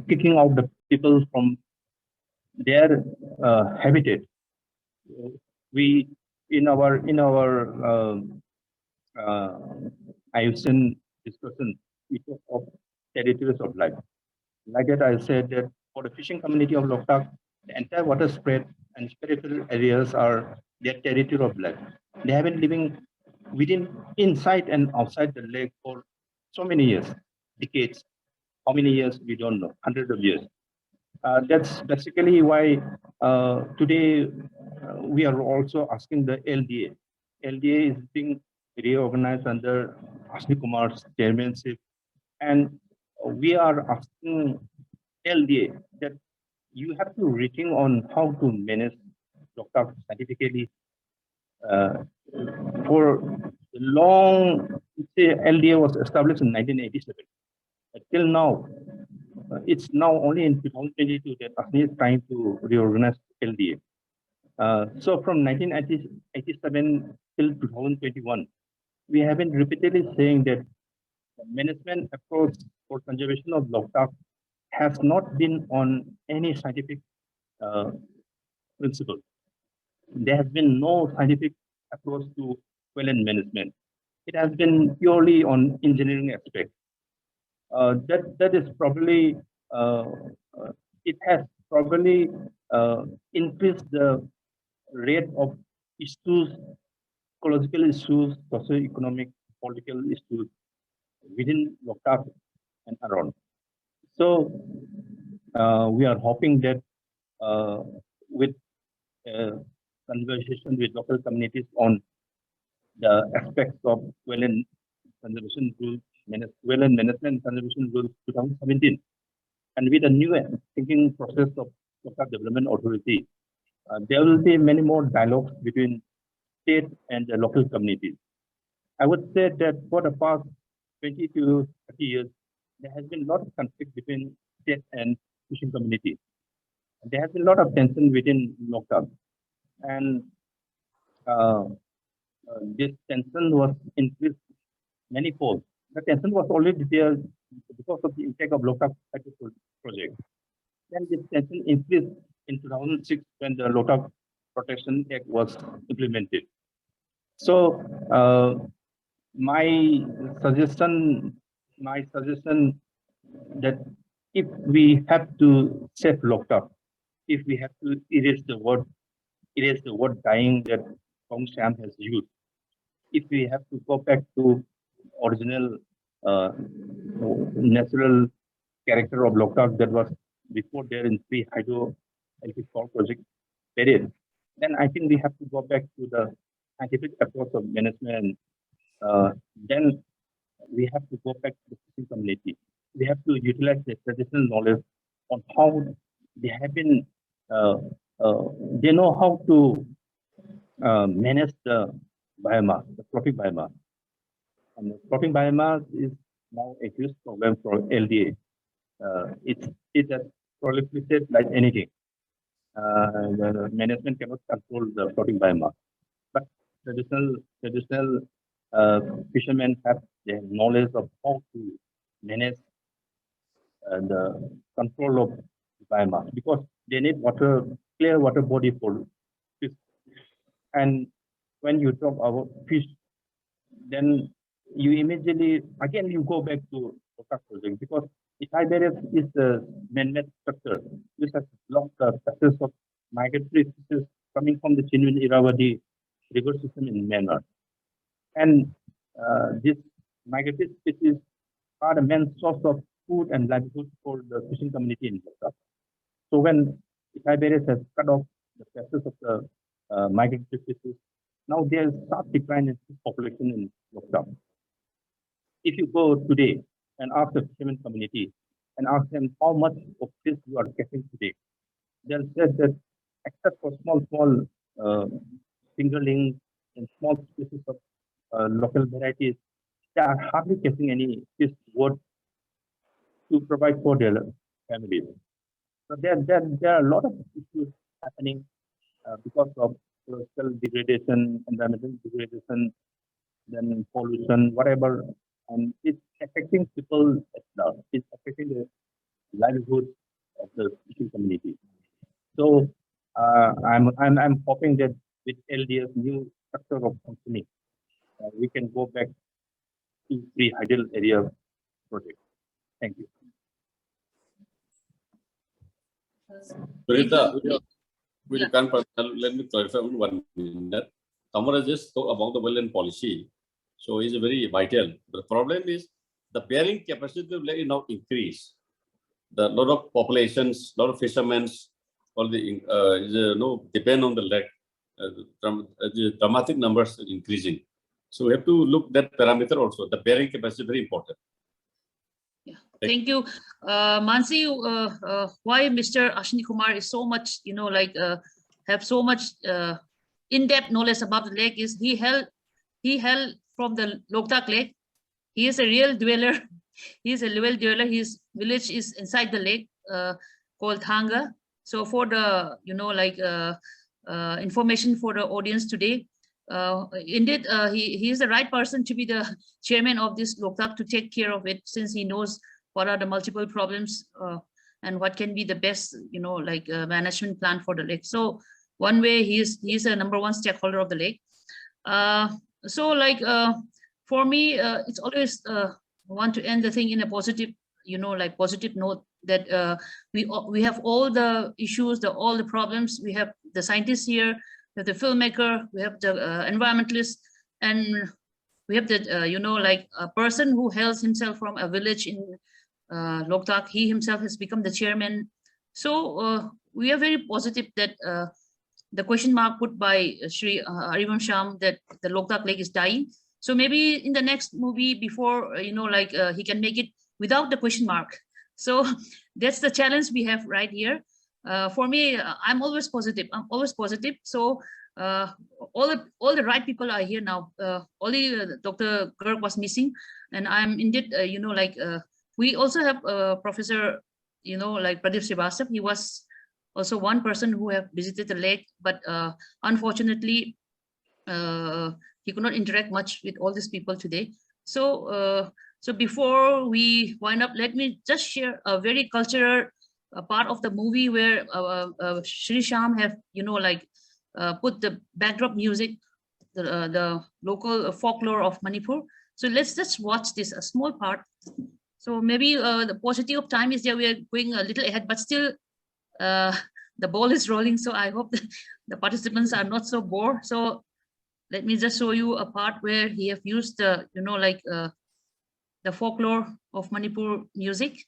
kicking out the people from their habitat. We in our IUCN discussion, we talk of territories of life. Like that, I said that for the fishing community of Loktak, the entire water spread and peripheral areas are their territory of life. They have been living inside and outside the lake for so many years, decades. How many years, we don't know, hundreds of years. That's basically why today we are also asking the LDA. LDA is being reorganized under Ashwini Kumar's chairmanship, and we are asking LDA that you have to rethink on how to manage Loktak scientifically for long. LDA was established in 1987. Till now, it's now only in 2022 that Ashwini is trying to reorganize LDA. So from 1987 till 2021, we have been repeatedly saying that the management approach for conservation of Loktak has not been on any scientific principle. There has been no scientific approach to wetland management. It has been purely on engineering aspect. That is probably it has probably increased the rate of issues, ecological issues, socio-economic, political issues within Loktak and around. So we are hoping that with conversation with local communities on the aspects of wetland conservation rule Wetland Management Conservation Rules 2017, and with the new thinking process of Loktak Development Authority, there will be many more dialogues between state and the local communities. I would say that for the past 20 to 30 years, there has been a lot of conflict between state and fishing community. There has been a lot of tension within Loktak, and this tension was increased many-fold. The tension was already there because of the impact of Loktak project. Then this tension increased in 2006 when the Loktak Protection Act was implemented. So my suggestion that if we have to save Loktak, if we have to erase the word dying that Aribam Syam has used, if we have to go back to original natural character of Loktak that was before there in pre-hydroelectric power project period, then I think we have to go back to the scientific approach of management. Then we have to go back to the fishing community. We have to utilize the traditional knowledge on how they have been, they know how to manage the biomass, the trophic biomass. And the trophic biomass is now a huge problem for LDA. It has proliferated like anything. The management cannot control the floating biomass. But traditional fishermen have the knowledge of how to manage the control of the biomass, because they need clear water body for fish. And when you talk about fish, then you immediately again you go back to Loktak project, because Itai barrier is the man-made structure. This has blocked the success of migratory fishes coming from the genuine Irrawaddy river system in Myanmar. And these migratory species are the main source of food and livelihood for the fishing community in Loktak. So when Itai barrier has cut off the success of the migratory species, now there is sharp decline in fish population in Loktak. If you go today and ask the fishermen community and ask them how much of fish you are getting today, they'll say that except for small fingerlings and small species of local varieties, they are hardly getting any fish worth to provide for their families. So there are a lot of issues happening because of social degradation, environmental degradation, then pollution, whatever, and it's affecting people at large. It's affecting the livelihood of the fishing community. So I'm hoping that with LDS new structure of functioning, we can go back to the ideal area project. Thank you. Let me clarify one minute. Tamara just talked about the wetland policy. So it's very vital. The problem is the bearing capacity of the lake is now increased. The lot of populations, lot of fishermen, all the depend on the lake. The dramatic numbers are increasing. So we have to look that parameter also. The bearing capacity is very important. Yeah, thank you, Mansi. Why Mr. Ashwini Kumar is so much, have so much in-depth knowledge about the lake is he held from the Loktak lake. He is a real dweller. He is a real dweller. His village is inside the lake called Thanga. So for the information for the audience today, indeed he is the right person to be the chairman of this Loktak to take care of it, since he knows what are the multiple problems and what can be the best management plan for the lake. So one way he is a #1 stakeholder of the lake. For me, it's always want to end the thing in a positive, positive note, that we have all the issues, all the problems. We have the scientists here, we have the filmmaker, we have the environmentalist, and we have the a person who hails himself from a village in Loktak. He himself has become the chairman. So we are very positive that the question mark put by Shri Aribam Syam that the Loktak lake is dying. So maybe in the next movie before, he can make it without the question mark. So that's the challenge we have right here. For me, I'm always positive. So all the right people are here now. Only Dr. Garg was missing, and I'm indeed, we also have Professor, Pradeep Srivastava. He was also one person who have visited the lake, but unfortunately, he could not interact much with all these people today. So, so before we wind up, let me just share a very cultural part of the movie where Shri Sham have, put the backdrop music, the local folklore of Manipur. So let's just watch this, a small part. So maybe the paucity of time is there. We are going a little ahead, but still the ball is rolling. So I hope the participants are not so bored. So let me just show you a part where he have used the, the folklore of Manipur music.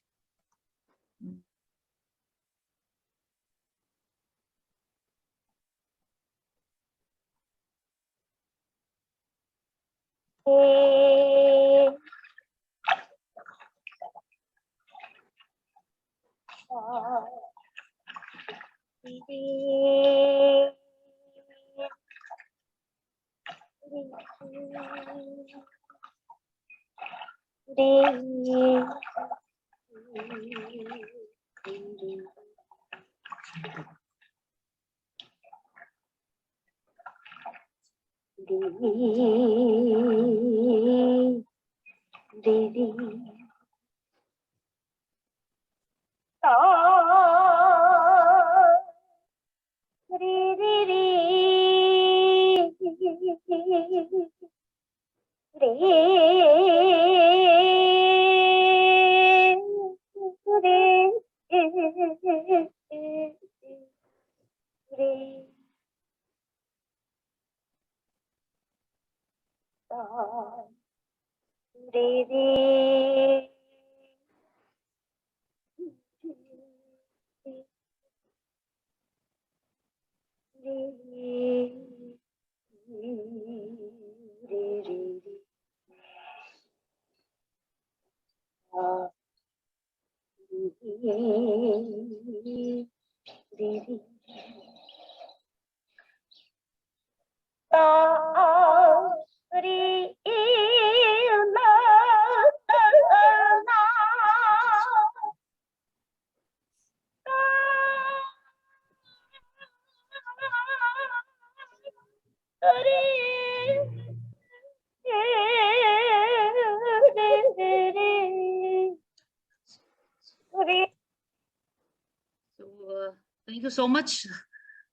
Thank you so much.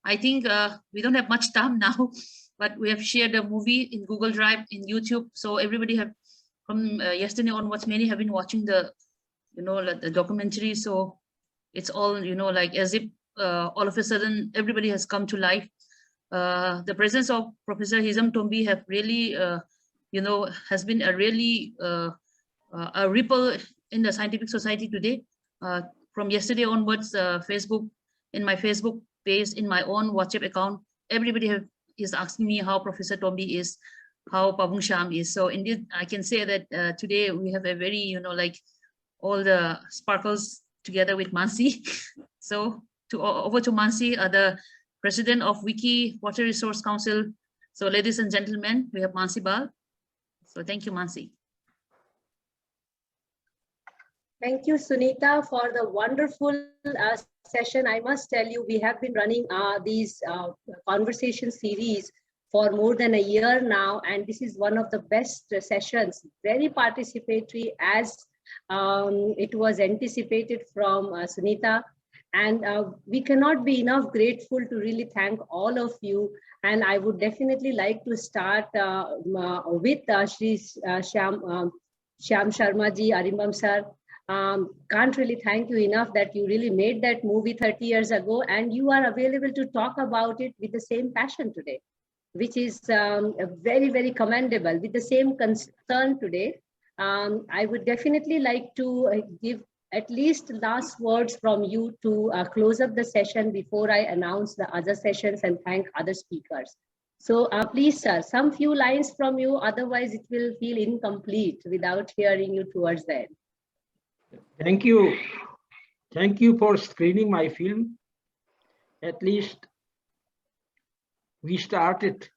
I think we don't have much time now, but we have shared the movie in Google Drive, in YouTube. So everybody have, from yesterday onwards, many have been watching the, the documentary. So it's all, as if all of a sudden everybody has come to life. The presence of Professor Hizam Tombi have really, has been a really a ripple in the scientific society today. From yesterday onwards, Facebook, in my Facebook page, in my own WhatsApp account, everybody is asking me how Professor Tombi is, how Pabung Sham is. So indeed, I can say that today we have a very, all the sparkles together with Mansi. So over to Mansi, the President of Wiki Water Resource Council. So ladies and gentlemen, we have Mansi Bal. So thank you, Mansi. Thank you, Sunita, for the wonderful session. I must tell you, we have been running these conversation series for more than a year now, and this is one of the best sessions, very participatory, as it was anticipated from Sunita. And we cannot be enough grateful to really thank all of you. And I would definitely like to start with Shri Shyam Sharma ji, Aribam sir. Can't really thank you enough that you really made that movie 30 years ago, and you are available to talk about it with the same passion today, which is very, very commendable. With the same concern today, I would definitely like to give at least last words from you to close up the session before I announce the other sessions and thank other speakers. So please, sir, some few lines from you, otherwise it will feel incomplete without hearing you towards the end. Thank you. Thank you for screening my film. At least we started.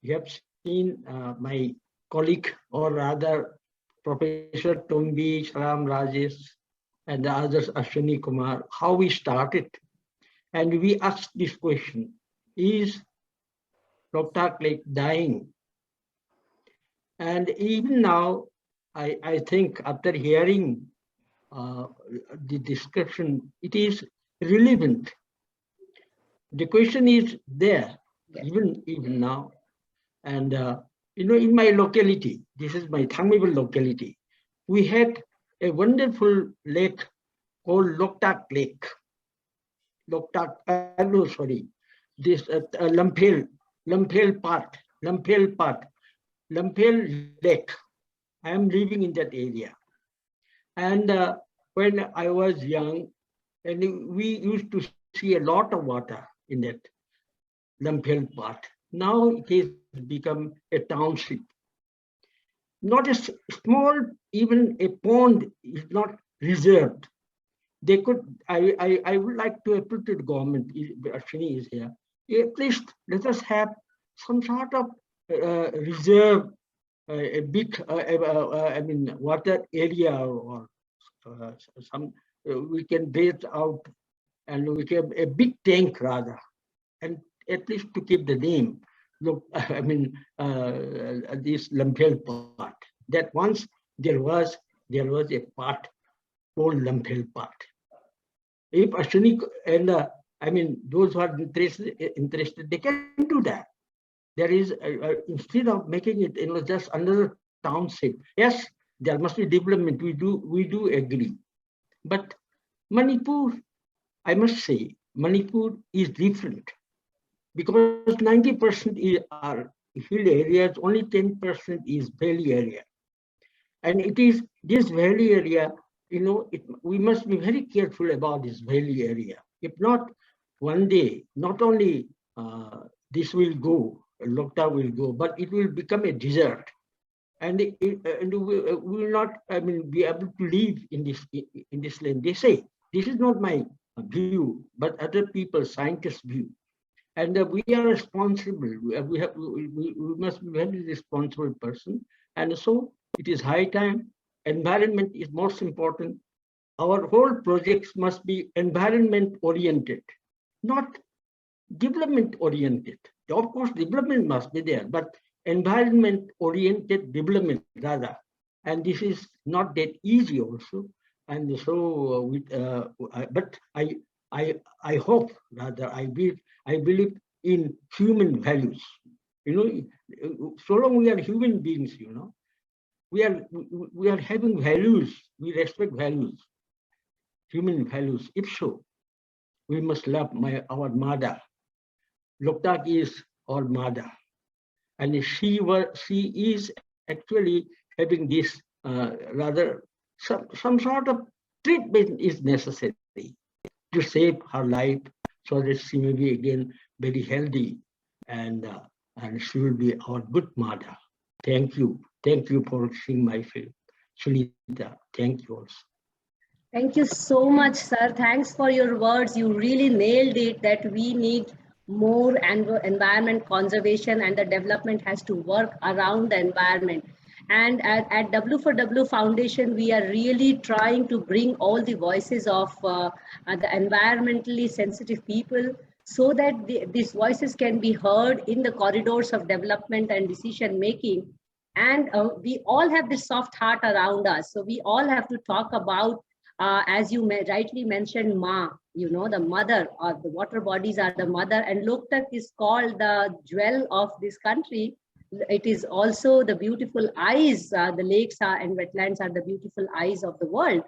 You have seen my colleague, or rather Professor Tombi, Salam Rajesh, and the others, Ashwini Kumar, how we started. And we asked this question: is Loktak Lake dying? And even now, I think after hearing the description, it is relevant. The question is there, even now. And in my locality, this is my Thangmibal locality, we had a wonderful lake called Loktak Lake. This Lampel Lake. I am living in that area. And when I was young, and we used to see a lot of water in that Lampel part. Now it has become a township. Not a small, even a pond is not reserved. They could, I would like to appeal to the government, Shri is here, at least let us have some sort of reserve, a big, water area, or some, we can bathe out, and we can a big tank rather, and at least to keep the name. Look, this Lampel part. That once there was a part called Lampel part. If Ashwini and those who are interested, they can do that. There is instead of making it just another township. Yes, there must be development. We do agree, but Manipur, I must say, Manipur is different, because 90% are hill areas, only 10% is valley area. And it is this valley area, we must be very careful about this valley area. If not, one day, not only this will go, Loktak will go, but it will become a desert. And we will not, be able to live in this land. They say, this is not my view, but other people, scientists' view. And we are responsible. We must be very responsible person. And so it is high time. Environment is most important. Our whole projects must be environment oriented, not development oriented. Of course, development must be there, but environment oriented development rather. And this is not that easy also. And so, but I hope, rather, I believe in human values. So long we are human beings, we are having values. We respect values, human values. If so, we must love our mother. Loktak is our mother, and she is actually having this rather some sort of treatment is necessary to save her life, so that she may be again very healthy, and she will be our good mother. Thank you for seeing my film, Sunita. Thank you also. Thank you so much, sir. Thanks for your words. You really nailed it, that we need more environment conservation, and the development has to work around the environment. And at W4W Foundation, we are really trying to bring all the voices of the environmentally sensitive people, so that these voices can be heard in the corridors of development and decision making. And we all have this soft heart around us. So we all have to talk about, as you rightly mentioned, Ma, the mother, or the water bodies are the mother, and Loktak is called the jewel of this country. It is also the beautiful eyes, the lakes are and wetlands are the beautiful eyes of the world.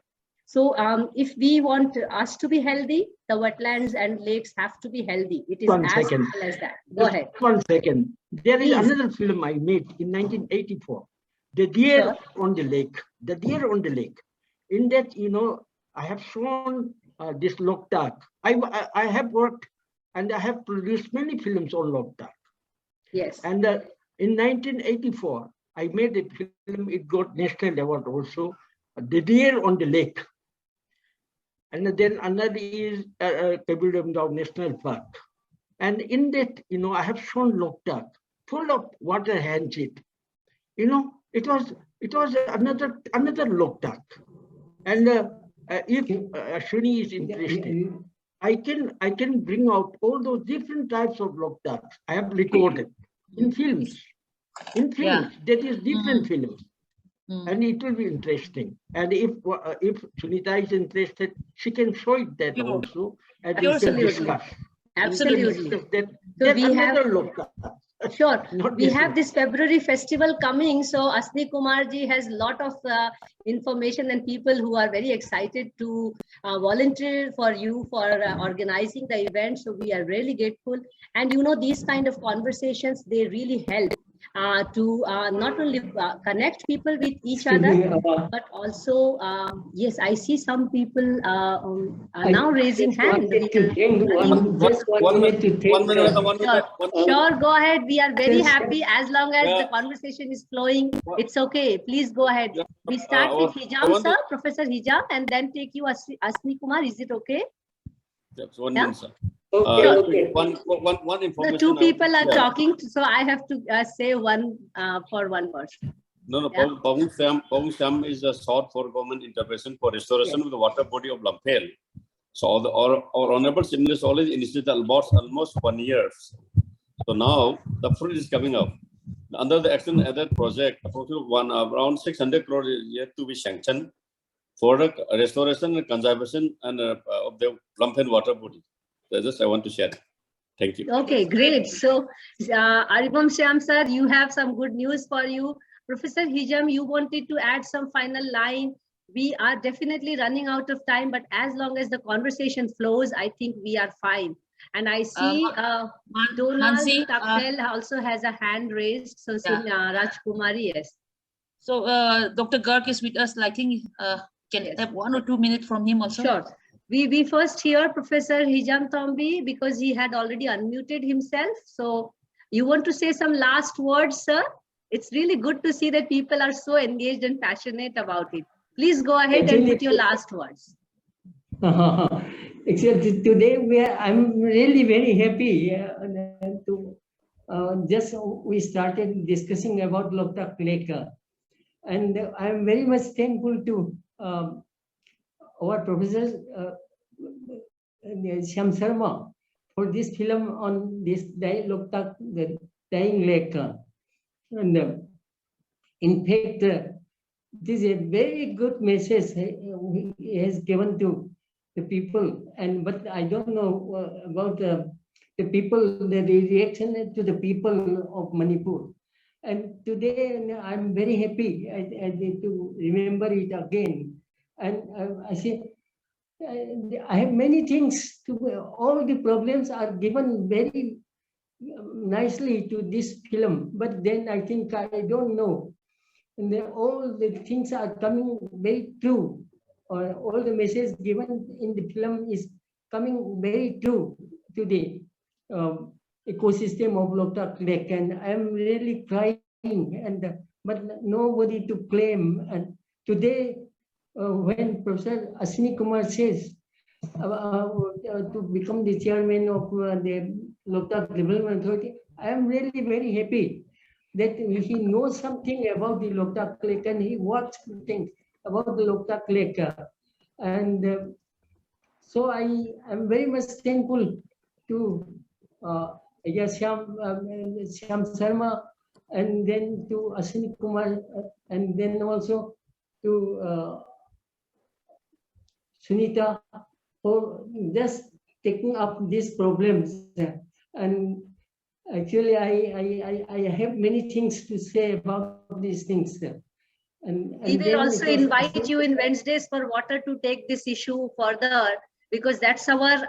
So if we want us to be healthy, the wetlands and lakes have to be healthy. It is as simple as that. Go ahead. 1 second. There is another film I made in 1984, The Deer on the Lake. The Deer on the Lake. In that, I have shown this Loktak. I have worked and I have produced many films on Loktak. Yes. And in 1984, I made a film. It got national award also, The Deer on the Lake. And then another is Kabilam Dao National Park. And in that, I have shown Loktak, full of water handshake. It was another Loktak. And if Shri is interested, I can bring out all those different types of Loktaks I have recorded in films. That is different films. And it will be interesting. And if Sunita is interested, she can show it that also, and we can discuss. Absolutely. So we have Loktak. Sure. We have this February festival coming. So Asni Kumarji has a lot of information and people who are very excited to volunteer for you for organizing the event. So we are really grateful. And these kind of conversations, they really help to not only connect people with each other, but also, yes, I see some people now raising hand. Sure, go ahead. We are very happy as long as the conversation is flowing. It's okay. Please go ahead. We start with Hijam sir, Professor Hijam, and then take you Asmi Kumar. Is it okay? Yes, one minute, sir. Okay. One information. The two people are talking, so I have to say one for one person. No. PadmaShri Syam is a sought for government intervention for restoration of the water body of Lampel. So our honorable seniors always initiated almost 1 year. So now the fruit is coming up. Under the action other project, approximately around 600 crore is yet to be sanctioned for the restoration and conservation and of the Lampel water body. So just I want to share. Thank you. Okay, great. So Aribam Syam sir, you have some good news for you. Professor Hijam, you wanted to add some final line. We are definitely running out of time, but as long as the conversation flows, I think we are fine. And I see Donald Takfel also has a hand raised. So Rajkumari, yes. So Dr. Garg is with us. I think can have 1 or 2 minutes from him also. Sure. We first hear Professor Hijam Tombi because he had already unmuted himself. So you want to say some last words, sir? It's really good to see that people are so engaged and passionate about it. Please go ahead and put your last words. Actually, today I'm really very happy to we started discussing about Loktak Lake, and I'm very much thankful to our Professor Syam Sharma for this film on this Loktak, the Dying Lake. And in fact, this is a very good message he has given to the people. But I don't know about the people, the reaction to the people of Manipur. And today I'm very happy to remember it again. And I say, I have many things to, all the problems are given very nicely to this film, but then I think I don't know. And then all the things are coming very true. All the message given in the film is coming very true to the ecosystem of Loktak Lake. And I'm really crying, but nobody to claim. And today, when Professor Asni Kumar says to become the chairman of the Loktak Development Authority, I am really very happy that he knows something about the Loktak Lake and he watched things about the Loktak Lake. And so I am very much thankful to Syam Sharma, and then to Asni Kumar, and then also to Sunita for just taking up these problems. And actually, I have many things to say about these things. And we will also invite you in Wednesdays for water to take this issue further, because that's our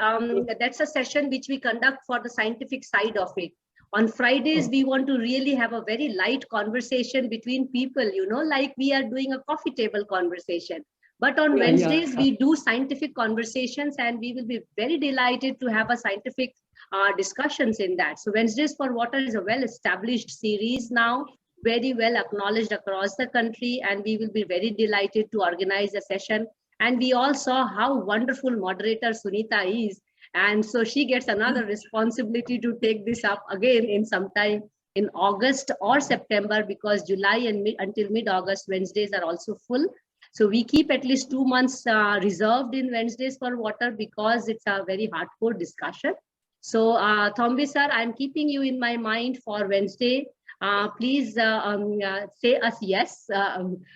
that's a session which we conduct for the scientific side of it. On Fridays, we want to really have a very light conversation between people, like we are doing a coffee table conversation. But on Yeah, Wednesdays, yeah. we do scientific conversations, and we will be very delighted to have a scientific discussions in that. So Wednesdays for Water is a well-established series now, very well acknowledged across the country, and we will be very delighted to organize a session. And we all saw how wonderful moderator Sunita is. And so she gets another responsibility to take this up again in some time in August or September, because July and until mid-August, Wednesdays are also full. So we keep at least 2 months reserved in Wednesdays for Water, because it's a very hardcore discussion. So Thombi sir, I'm keeping you in my mind for Wednesday. Please say us yes.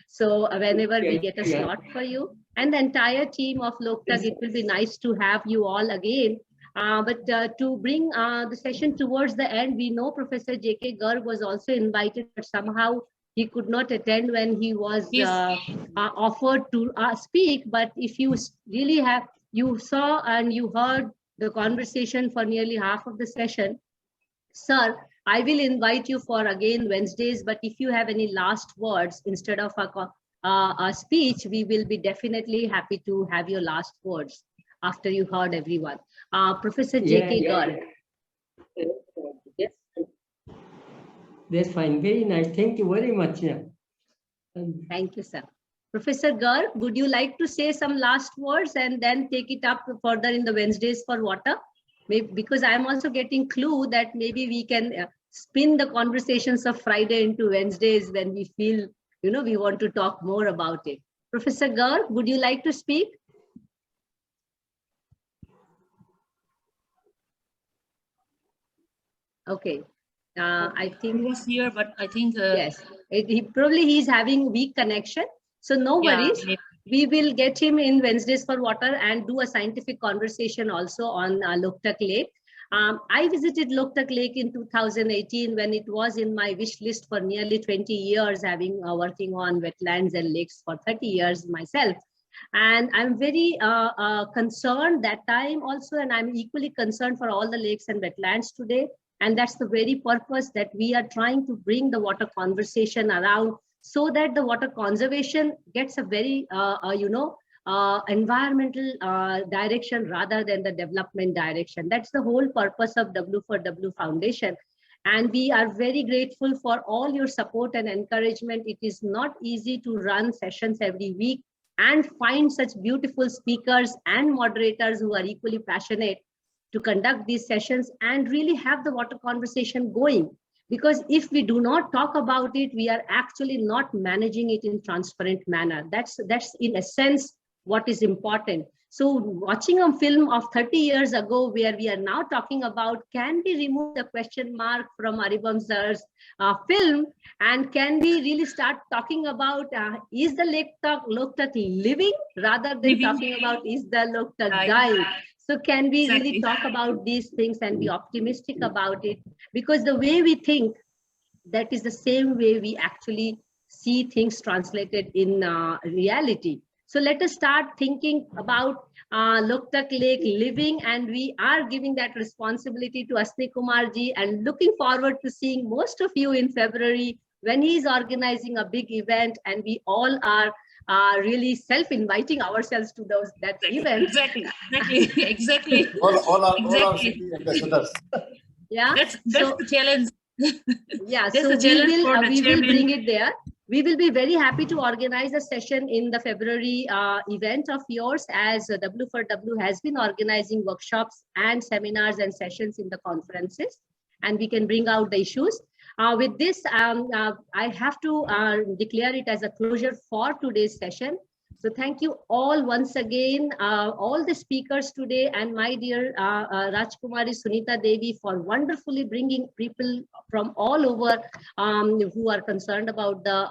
So whenever we get a slot for you, and the entire team of Loktak, it will be nice to have you all again. But to bring the session towards the end, we know Professor J.K. Garg was also invited, but somehow he could not attend when he was offered to speak. But if you really you saw and you heard the conversation for nearly half of the session, sir, I will invite you for again Wednesdays. But if you have any last words instead of a speech, we will be definitely happy to have your last words after you heard everyone. Professor J.K. Garg. Yes. That's fine. Very nice. Thank you very much. Thank you, sir. Professor Garg, would you like to say some last words and then take it up further in the Wednesdays for Water? Maybe, because I'm also getting clue that maybe we can spin the conversations of Friday into Wednesdays when we feel, we want to talk more about it. Professor Garg, would you like to speak? Okay. I think he was here, but I think yes, he's having weak connection. So no worries. Yeah, we will get him in Wednesdays for Water and do a scientific conversation also on Loktak Lake. I visited Loktak Lake in 2018 when it was in my wish list for nearly 20 years, having working on wetlands and lakes for 30 years myself. And I'm very concerned that time also, and I'm equally concerned for all the lakes and wetlands today. And that's the very purpose that we are trying to bring the water conversation around, so that the water conservation gets a very, environmental direction rather than the development direction. That's the whole purpose of W4W Foundation. And we are very grateful for all your support and encouragement. It is not easy to run sessions every week and find such beautiful speakers and moderators who are equally passionate to conduct these sessions and really have the water conversation going. Because if we do not talk about it, we are actually not managing it in transparent manner. That's in a sense what is important. So watching a film of 30 years ago, where we are now talking about, can we remove the question mark from Aribam sir's film, and can we really start talking about is the Loktak living rather than talking about is the Loktak dying? So can we really talk about these things and be optimistic about it? Because the way we think, that is the same way we actually see things translated in reality. So let us start thinking about Loktak Lake living, and we are giving that responsibility to Asni Kumarji, and looking forward to seeing most of you in February when he is organizing a big event, and we all are really self-inviting ourselves to that event. Exactly. All our city ambassadors. Yeah, that's the challenge. Yeah, so we will bring it there. We will be very happy to organize a session in the February event of yours, as W4W has been organizing workshops and seminars and sessions in the conferences, and we can bring out the issues. With this, I have to declare it as a closure for today's session. So thank you all once again, all the speakers today, and my dear Rajkumari Sunita Devi, for wonderfully bringing people from all over who are concerned about the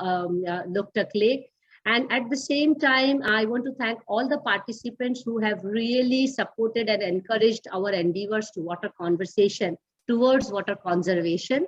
Loktak Lake. And at the same time, I want to thank all the participants who have really supported and encouraged our endeavors to water conversation towards water conservation.